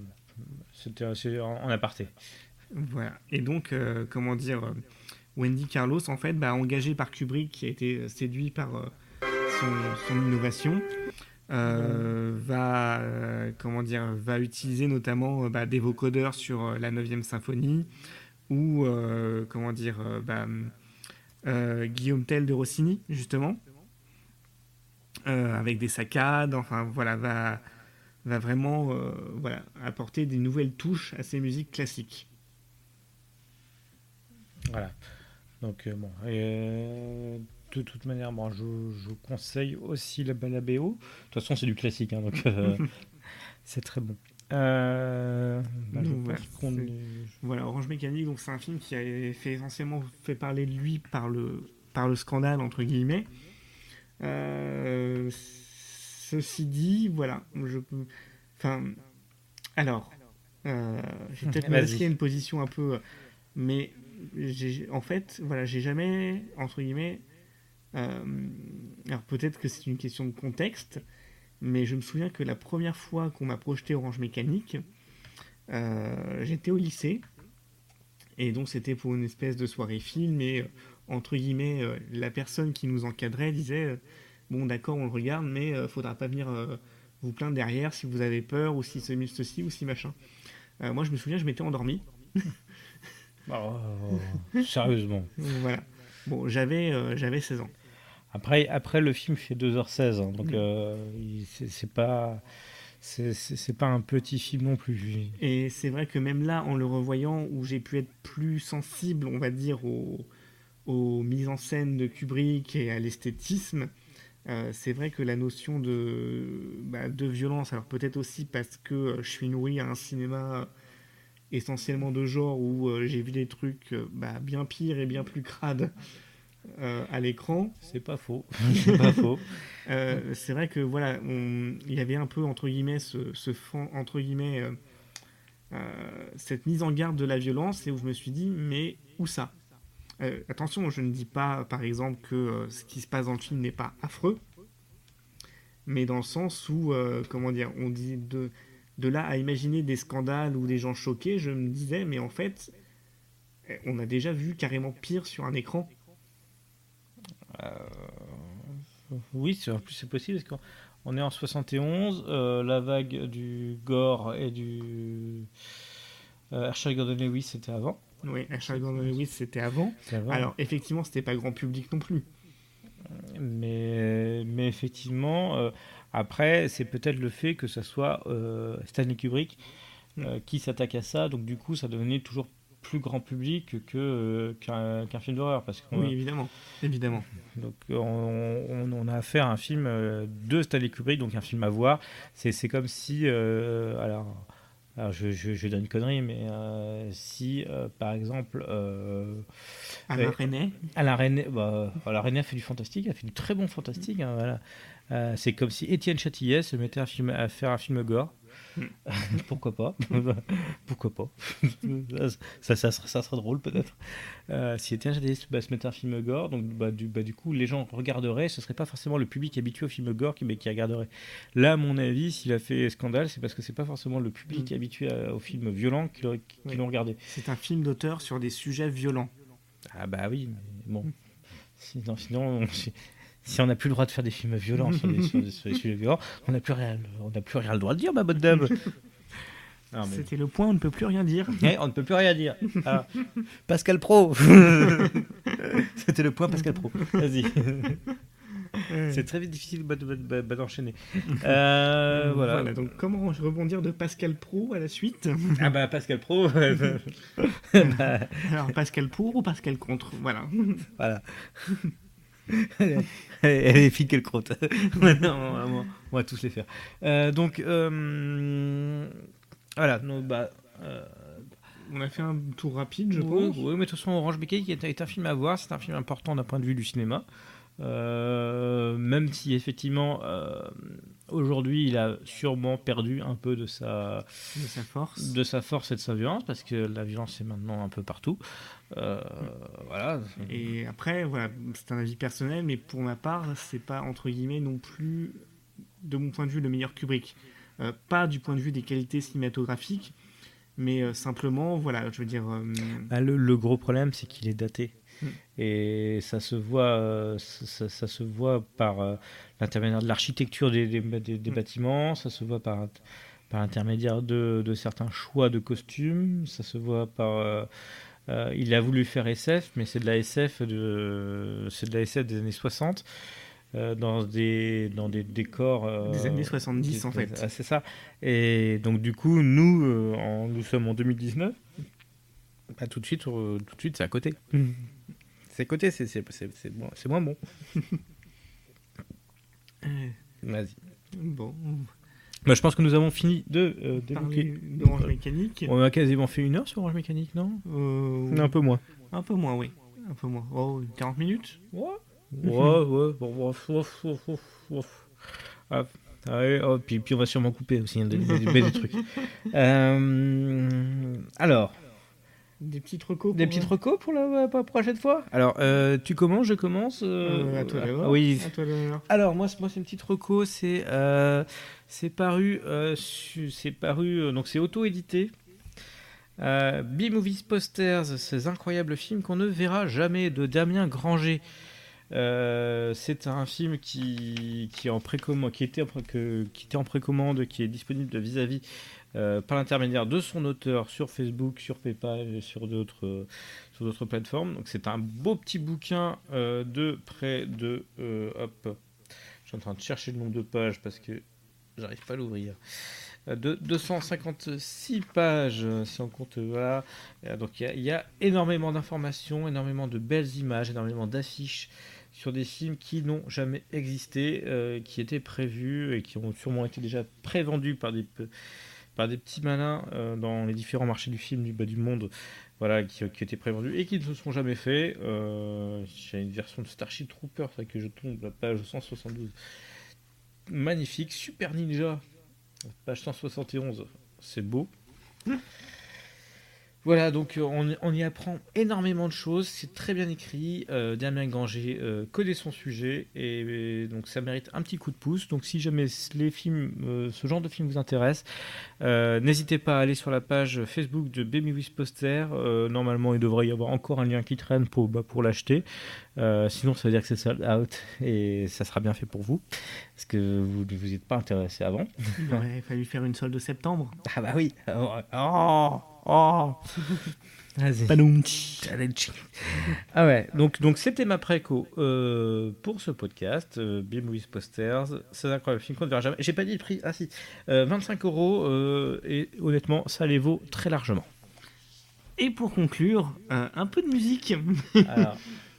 C'est en aparté. Voilà. Et donc, Wendy Carlos, en fait, engagée par Kubrick, qui a été séduit par son innovation, va utiliser notamment des vocodeurs sur la 9e symphonie ou Guillaume Tell de Rossini, justement, avec des saccades, va vraiment apporter des nouvelles touches à ces musiques classiques. Voilà. Donc, de toute manière, je vous conseille aussi la BO. De toute façon, c'est du classique, donc c'est très bon. Orange Mécanique, donc c'est un film qui a essentiellement fait parler de lui par le scandale, entre guillemets. Ceci dit, voilà, j'ai peut-être masqué une position un peu, mais j'ai jamais, entre guillemets, alors peut-être que c'est une question de contexte, mais je me souviens que la première fois qu'on m'a projeté Orange Mécanique, j'étais au lycée, et donc c'était pour une espèce de soirée film, et entre guillemets, la personne qui nous encadrait disait bon d'accord, on le regarde, mais faudra pas venir vous plaindre derrière si vous avez peur, ou si ceci ou si machin. Moi je me souviens, je m'étais endormi. Sérieusement. Voilà. Bon, j'avais 16 ans. Après le film fait 2h16, donc c'est pas un petit film non plus. Et c'est vrai que même là, en le revoyant, où j'ai pu être plus sensible, on va dire, aux mises en scène de Kubrick et à l'esthétisme, c'est vrai que la notion de violence, alors peut-être aussi parce que je suis nourri à un cinéma essentiellement de genre où j'ai vu des trucs bien pires et bien plus crades à l'écran. C'est pas faux. C'est pas faux. C'est vrai que voilà, il y avait un peu entre guillemets cette mise en garde de la violence, et où je me suis dit mais où ça ? Attention, je ne dis pas par exemple que ce qui se passe dans le film n'est pas affreux, mais dans le sens où on dit de là à imaginer des scandales ou des gens choqués, je me disais mais en fait on a déjà vu carrément pire sur un écran. Oui, en plus c'est possible parce qu'on est en 71, la vague du gore et du Herschel Gordon Lewis c'était avant. Oui, Herschel Gordon Lewis c'était avant. Alors effectivement c'était pas grand public non plus. Mais effectivement, après c'est peut-être le fait que ça soit Stanley Kubrick qui s'attaque à ça, donc du coup ça devenait toujours plus grand public qu'un film d'horreur, parce que oui, évidemment. Donc on a affaire à un film de Stanley Kubrick, donc un film à voir. C'est comme si alors je donne une connerie, mais si par exemple Alain Resnais a fait du fantastique, a fait du très bon fantastique, voilà. C'est comme si Étienne Châtillet se mettait à faire un film gore. Pourquoi pas ça serait drôle peut-être si Étienne Châtillet se mettait un film gore, donc du coup les gens regarderaient, ce serait pas forcément le public habitué au film gore qui regarderait. Là à mon avis, s'il a fait scandale, c'est parce que c'est pas forcément le public habitué aux films violents qui l'ont regardé. C'est un film d'auteur sur des sujets violents. Ah bah oui, mais bon, sinon si on n'a plus le droit de faire des films violents sur des sujets violents, on n'a plus rien le droit de dire, ma bonne dame. Non, mais... C'était le point, on ne peut plus rien dire. On ne peut plus rien dire. Alors, Pascal Pro. C'était le point Pascal Pro. Vas-y. C'est très difficile d'enchaîner. Voilà, donc comment rebondir de Pascal Pro à la suite? Ah bah Pascal Pro. Alors Pascal pour ou Pascal contre? Voilà. Voilà. Elle est fille qu'elle crotte. Non, on va tous les faire. Voilà. Donc, on a fait un tour rapide, je oui, pense. Oui, mais de toute façon, Orange Mécanique est un film à voir. C'est un film important d'un point de vue du cinéma. Même si effectivement aujourd'hui il a sûrement perdu un peu de sa force et de sa violence, parce que la violence est maintenant un peu partout. Voilà. Et après, voilà, c'est un avis personnel, mais pour ma part, c'est pas entre guillemets non plus, de mon point de vue, le meilleur Kubrick. Pas du point de vue des qualités cinématographiques, mais simplement, voilà, je veux dire. Le gros problème, c'est qu'il est daté. Et ça se voit, ça se voit par l'intermédiaire de l'architecture des bâtiments, ça se voit par l'intermédiaire de certains choix de costumes, ça se voit par... il a voulu faire SF, mais c'est de la SF des années 60, dans des décors... des années 70 en fait. C'est ça. Et donc du coup, nous sommes en 2019, tout de suite c'est à côté. C'est à côté, c'est moins bon. Vas-y. Bon. Bah, je pense que nous avons fini de parler d'Orange Mécanique. On a quasiment fait 1 heure sur Orange Mécanique, non? Un peu moins. Un peu moins, oui. Un peu moins. Oh, 40 minutes? Ouais. Ouais. Bon, puis on va sûrement couper aussi des trucs. Alors... Des petites recos pour la prochaine fois. Alors, tu commences, je commence. À toi d'abord. Oui. À toi d'abord. Alors moi c'est une petite reco. C'est paru, donc c'est auto-édité. B-Movies Posters, ces incroyables films qu'on ne verra jamais, de Damien Granger. C'est un film qui était en précommande, qui est disponible de Vis-à-vis par l'intermédiaire de son auteur sur Facebook, sur PayPal et sur d'autres plateformes. Donc c'est un beau petit bouquin de près de... je suis en train de chercher le nombre de pages parce que j'arrive pas à l'ouvrir. De 256 pages, si on compte. Voilà. Donc il y a énormément d'informations, énormément de belles images, énormément d'affiches sur des films qui n'ont jamais existé, qui étaient prévus et qui ont sûrement été déjà prévendus par des petits malins dans les différents marchés du film du monde, voilà, qui étaient prévendus et qui ne se sont jamais faits. J'ai une version de Starship Troopers, ça, que je tombe, la page 172. Magnifique. Super Ninja, page 171, c'est beau. Voilà, donc on y apprend énormément de choses, c'est très bien écrit. Damien Granger connaît son sujet et donc ça mérite un petit coup de pouce. Donc si jamais les films, ce genre de film vous intéresse, n'hésitez pas à aller sur la page Facebook de B-Movies Poster. Normalement, il devrait y avoir encore un lien qui traîne pour l'acheter. Sinon, ça veut dire que c'est sold out et ça sera bien fait pour vous parce que vous ne vous êtes pas intéressé avant. Il aurait fallu faire une solde de septembre. Ah bah oui. Oh. Vas-y. Ah ouais, donc c'était ma préco pour ce podcast, B-Movies Posters. C'est incroyable, film qu'on ne verra jamais. J'ai pas dit le prix, 25 € et honnêtement, ça les vaut très largement. Et pour conclure, un peu de musique.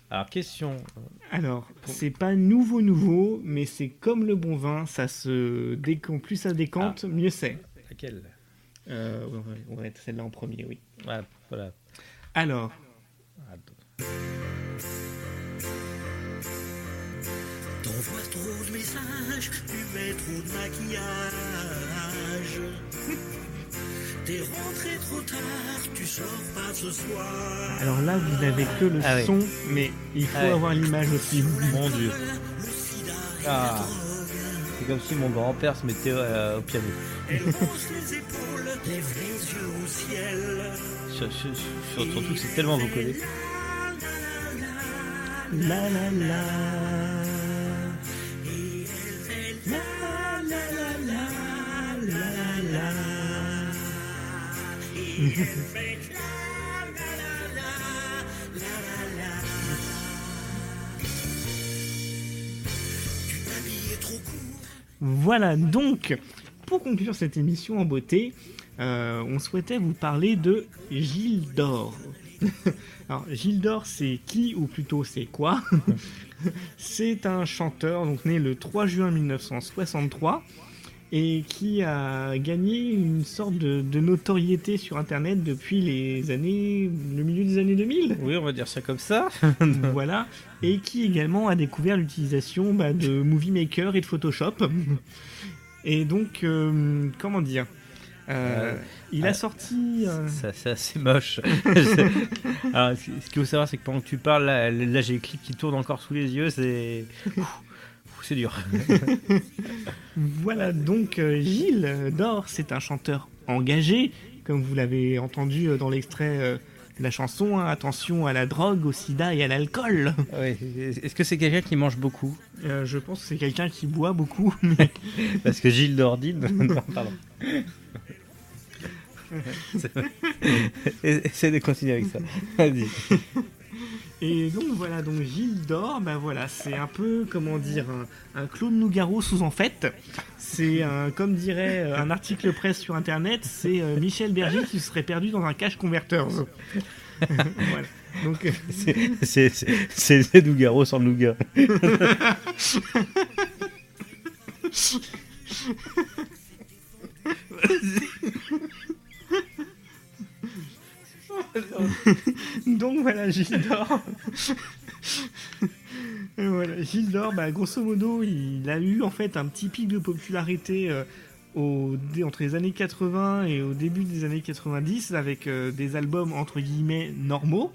Alors question. Alors, c'est pas nouveau, mais c'est comme le bon vin, ça se décante, plus ça décante, mieux c'est. Laquelle? On va être celle-là en premier, oui. Ouais, voilà. Alors. T'envoies trop de messages, tu mets trop de maquillage. T'es rentré trop tard, tu sors pas ce soir. Alors là, vous n'avez que le son, mais il faut avoir l'image aussi. Mon Dieu. C'est comme si mon grand-père se mettait au piano. Elle hausse les épaules, lève les yeux au ciel. Surtout que c'est tellement vocodé. La la la. Et elle fait La la la la la la. Et elle fait la la la la la la. Voilà, donc, pour conclure cette émission en beauté, on souhaitait vous parler de Gilles d'Or. Alors, Gilles d'Or, c'est qui, ou plutôt c'est quoi? C'est un chanteur donc né le 3 juin 1963 et qui a gagné une sorte de notoriété sur Internet depuis le milieu des années 2000. Oui, on va dire ça comme ça. Voilà, et qui également a découvert l'utilisation de Movie Maker et de Photoshop. Et donc, comment dire, il a sorti... C'est assez moche. Alors, ce qu'il faut savoir, c'est que pendant que tu parles, là j'ai le clip qui tourne encore sous les yeux, c'est dur. Voilà, donc Gilles d'Or, c'est un chanteur engagé, comme vous l'avez entendu dans l'extrait de la chanson, hein, attention à la drogue, au sida et à l'alcool. Oui. Est-ce que c'est quelqu'un qui mange beaucoup? Je pense que c'est quelqu'un qui boit beaucoup. Mais... Parce que Gilles d'Ordine... Non, pardon. Essaye de continuer avec ça. Vas-y. Et donc voilà, donc Gilles d'Or, voilà, c'est un peu, comment dire, un Claude Nougaro sous en fait. C'est comme dirait un article presse sur internet, c'est Michel Berger qui serait perdu dans un cache converters. Voilà. Donc c'est Nougaro sans nougat. Donc voilà, Gilles d'Or. Voilà, Gilles d'Or, grosso modo, il a eu en fait un petit pic de popularité entre les années 80 et au début des années 90 avec des albums entre guillemets normaux.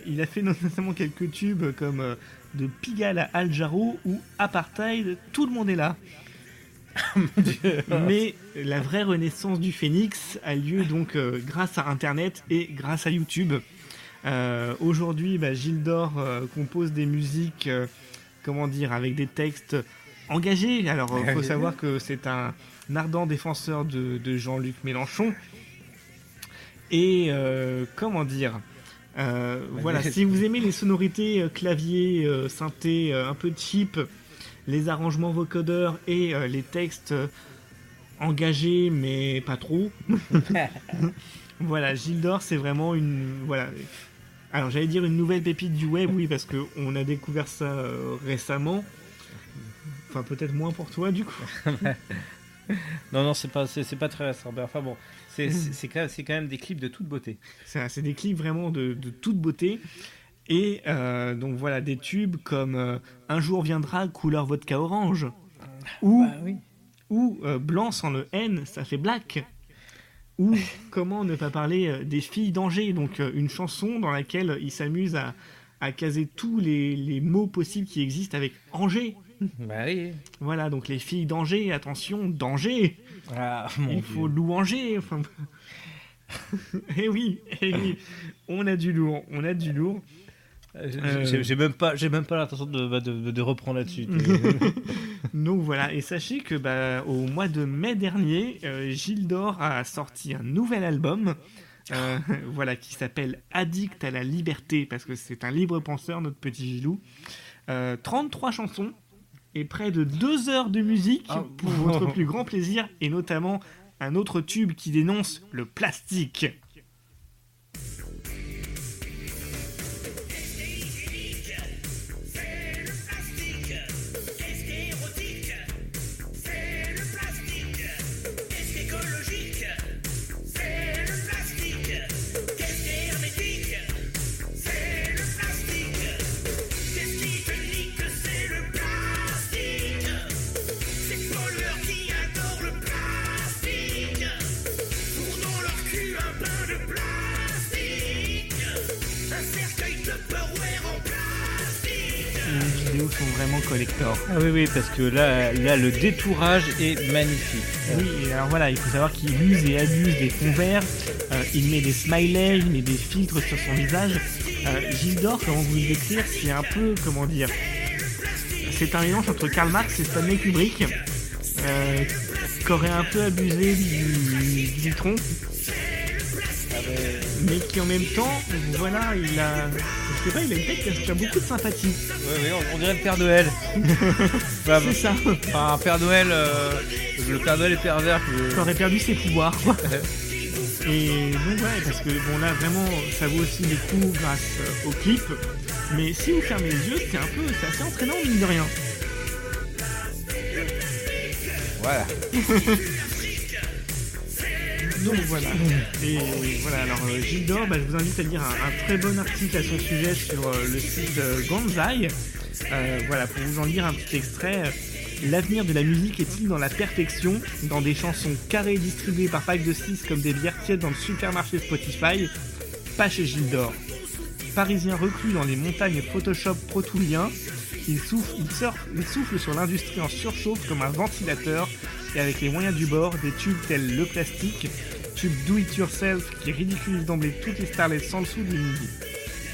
Il a fait notamment quelques tubes comme de Pigalle à Al Jarreau ou Apartheid, tout le monde est là. Mais la vraie renaissance du Phénix a lieu donc grâce à Internet et grâce à YouTube. Aujourd'hui, Gilles d'Or compose des musiques, avec des textes engagés. Alors, il faut savoir que c'est un ardent défenseur de Jean-Luc Mélenchon. Et voilà, si vous aimez les sonorités clavier, synthé, un peu cheap, les arrangements vocodeurs et les textes engagés mais pas trop. Voilà, Gilles d'Or, c'est vraiment alors j'allais dire une nouvelle pépite du web, oui, parce qu'on a découvert ça récemment. Enfin, peut-être moins pour toi du coup. Non, c'est pas très récent. Enfin bon, c'est quand même des clips de toute beauté. C'est des clips vraiment de toute beauté. Et donc voilà, des tubes comme Un jour viendra, couleur vodka orange, ou blanc sans le N, ça fait black, ou comment ne pas parler des filles d'Angers, donc une chanson dans laquelle il s'amuse à caser tous les mots possibles qui existent avec Angers. Oui. Voilà, donc les filles d'Angers, attention, danger. Il faut louanger. Enfin... Eh oui, on a du lourd. J'ai même pas l'intention de reprendre là-dessus. Donc voilà, et sachez que au mois de mai dernier, Gilles d'Or a sorti un nouvel album qui s'appelle Addict à la liberté, parce que c'est un libre penseur, notre petit Gilou. 33 chansons et près de 2 heures de musique pour votre plus grand plaisir, et notamment un autre tube qui dénonce le plastique. Sont vraiment collector. Ah oui, parce que là le détourage est magnifique. Oui, et alors voilà, il faut savoir qu'il use et abuse des fonds verts, il met des smileys, il met des filtres sur son visage. Gilles d'Or, comment vous le décrire, c'est un peu, c'est un mélange entre Karl Marx et Stanley Kubrick, qui aurait un peu abusé du citron, mais qui en même temps, il a une tête qui a beaucoup de sympathie. Oui, on dirait le Père Noël. Bah, C'est ça. enfin, un Père Noël, le Père Noël est pervers. Qui aurait perdu ses pouvoirs, quoi. Et donc ouais, parce que bon là vraiment ça vaut aussi le coup grâce au clip. Mais si vous fermez les yeux, c'est assez entraînant mine de rien. Voilà. Donc voilà. Et voilà, alors Gilles d'Or, je vous invite à lire un très bon article à son sujet sur le site Ganzai. Voilà, pour vous en lire un petit extrait. L'avenir de la musique est-il dans la perfection, dans des chansons carrées distribuées par pack de 6 comme des bières tièdes dans le supermarché Spotify? Pas chez Gilles d'Or. Parisien reclus dans les montagnes Photoshop protoulien, il souffle sur l'industrie en surchauffe comme un ventilateur et avec les moyens du bord, des tubes tels Le Plastique, tube Do It Yourself qui ridiculise d'emblée toutes les starlets sans dessous du midi.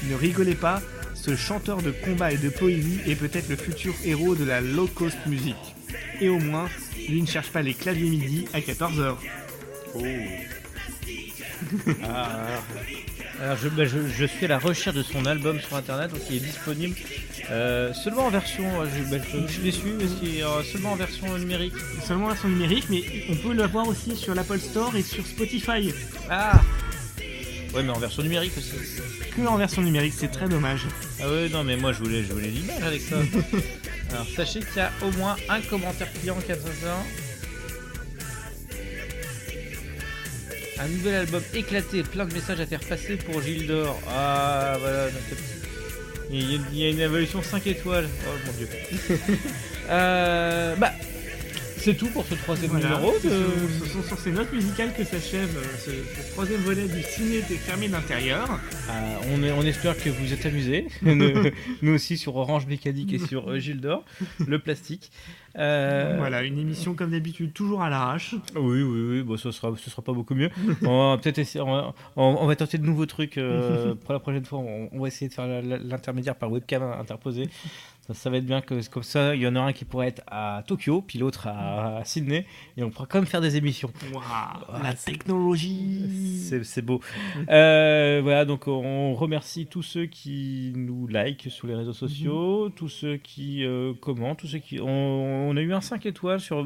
Ne rigolez pas, ce chanteur de combat et de poésie est peut-être le futur héros de la low-cost music. Et au moins, lui ne cherche pas les claviers midi à 14h. Oh. Alors je suis à la recherche de son album sur internet, donc il est disponible seulement en version. Je suis déçu parce qu'il est seulement en version numérique. Seulement version numérique, mais on peut l'avoir aussi sur l'Apple Store et sur Spotify. Ah ouais, mais en version numérique aussi. Que en version numérique, c'est très dommage. Ah ouais, non, mais moi je voulais l'image avec ça. Alors sachez qu'il y a au moins un commentaire client qui a fait ça. Un nouvel album éclaté, plein de messages à faire passer pour Gilles d'Or. Ah voilà, il y a une évolution 5 étoiles. Oh mon dieu. C'est tout pour ce troisième numéro. Ce sont sur ces notes musicales que s'achève ce troisième volet du ciné des fermés d'intérieur. On espère que vous êtes amusés. Nous aussi sur Orange Mécanique et sur Gilles d'Or, le plastique. Voilà, une émission comme d'habitude, toujours à l'arrache. Oui, bon, ce sera pas beaucoup mieux. On va peut-être essayer, on va tenter de nouveaux trucs pour la prochaine fois. On va essayer de faire l'intermédiaire par webcam interposée. Ça va être bien que comme ça, il y en a un qui pourrait être à Tokyo, puis l'autre à Sydney, et on pourra quand même faire des émissions. Waouh, la technologie, c'est beau. Voilà, donc on remercie tous ceux qui nous like sur les réseaux sociaux, tous ceux qui commentent, tous ceux qui on a eu un 5 étoiles sur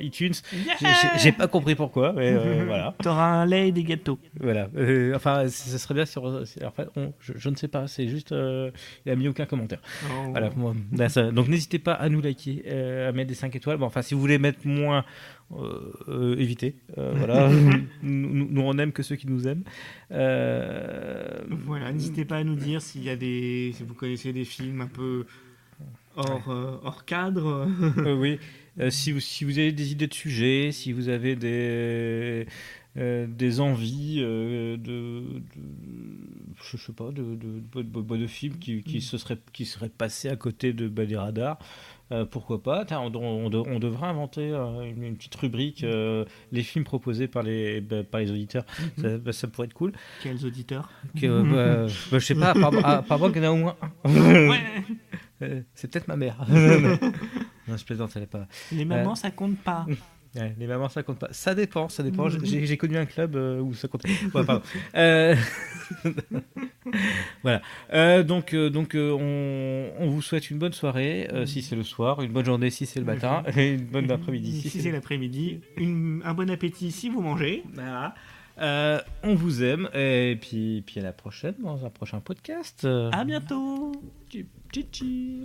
iTunes. Yeah, j'ai pas compris pourquoi, mais voilà. T'auras un lait et des gâteaux. Voilà. Enfin, ce serait bien je ne sais pas, c'est juste il a mis aucun commentaire. Oh. Voilà, donc n'hésitez pas à nous liker, à mettre des 5 étoiles. Bon, enfin, si vous voulez mettre moins, évitez. Voilà, nous on aime que ceux qui nous aiment. Voilà, n'hésitez pas à nous dire si vous connaissez des films un peu hors cadre. Oui. Si vous avez des idées de sujets, si vous avez des envies je sais pas de films qui seraient passés à côté des radars, pourquoi pas. On devrait inventer une petite rubrique les films proposés par les auditeurs. Ça pourrait être cool. Quels auditeurs? Je sais pas, apparemment qu'il y en a au moins un. Ouais. C'est peut-être ma mère. Non, je plaisante, elle est pas. Les mamans, ça compte pas. Ouais, les mamans, ça compte pas. Ça dépend. J'ai connu un club où ça compte. Ouais, pardon. Voilà. Donc, on vous souhaite une bonne soirée si c'est le soir, une bonne journée si c'est le matin, et une bonne après-midi si c'est l'après-midi, un bon appétit si vous mangez. Voilà. On vous aime et puis à la prochaine dans un prochain podcast. À bientôt. Tchi.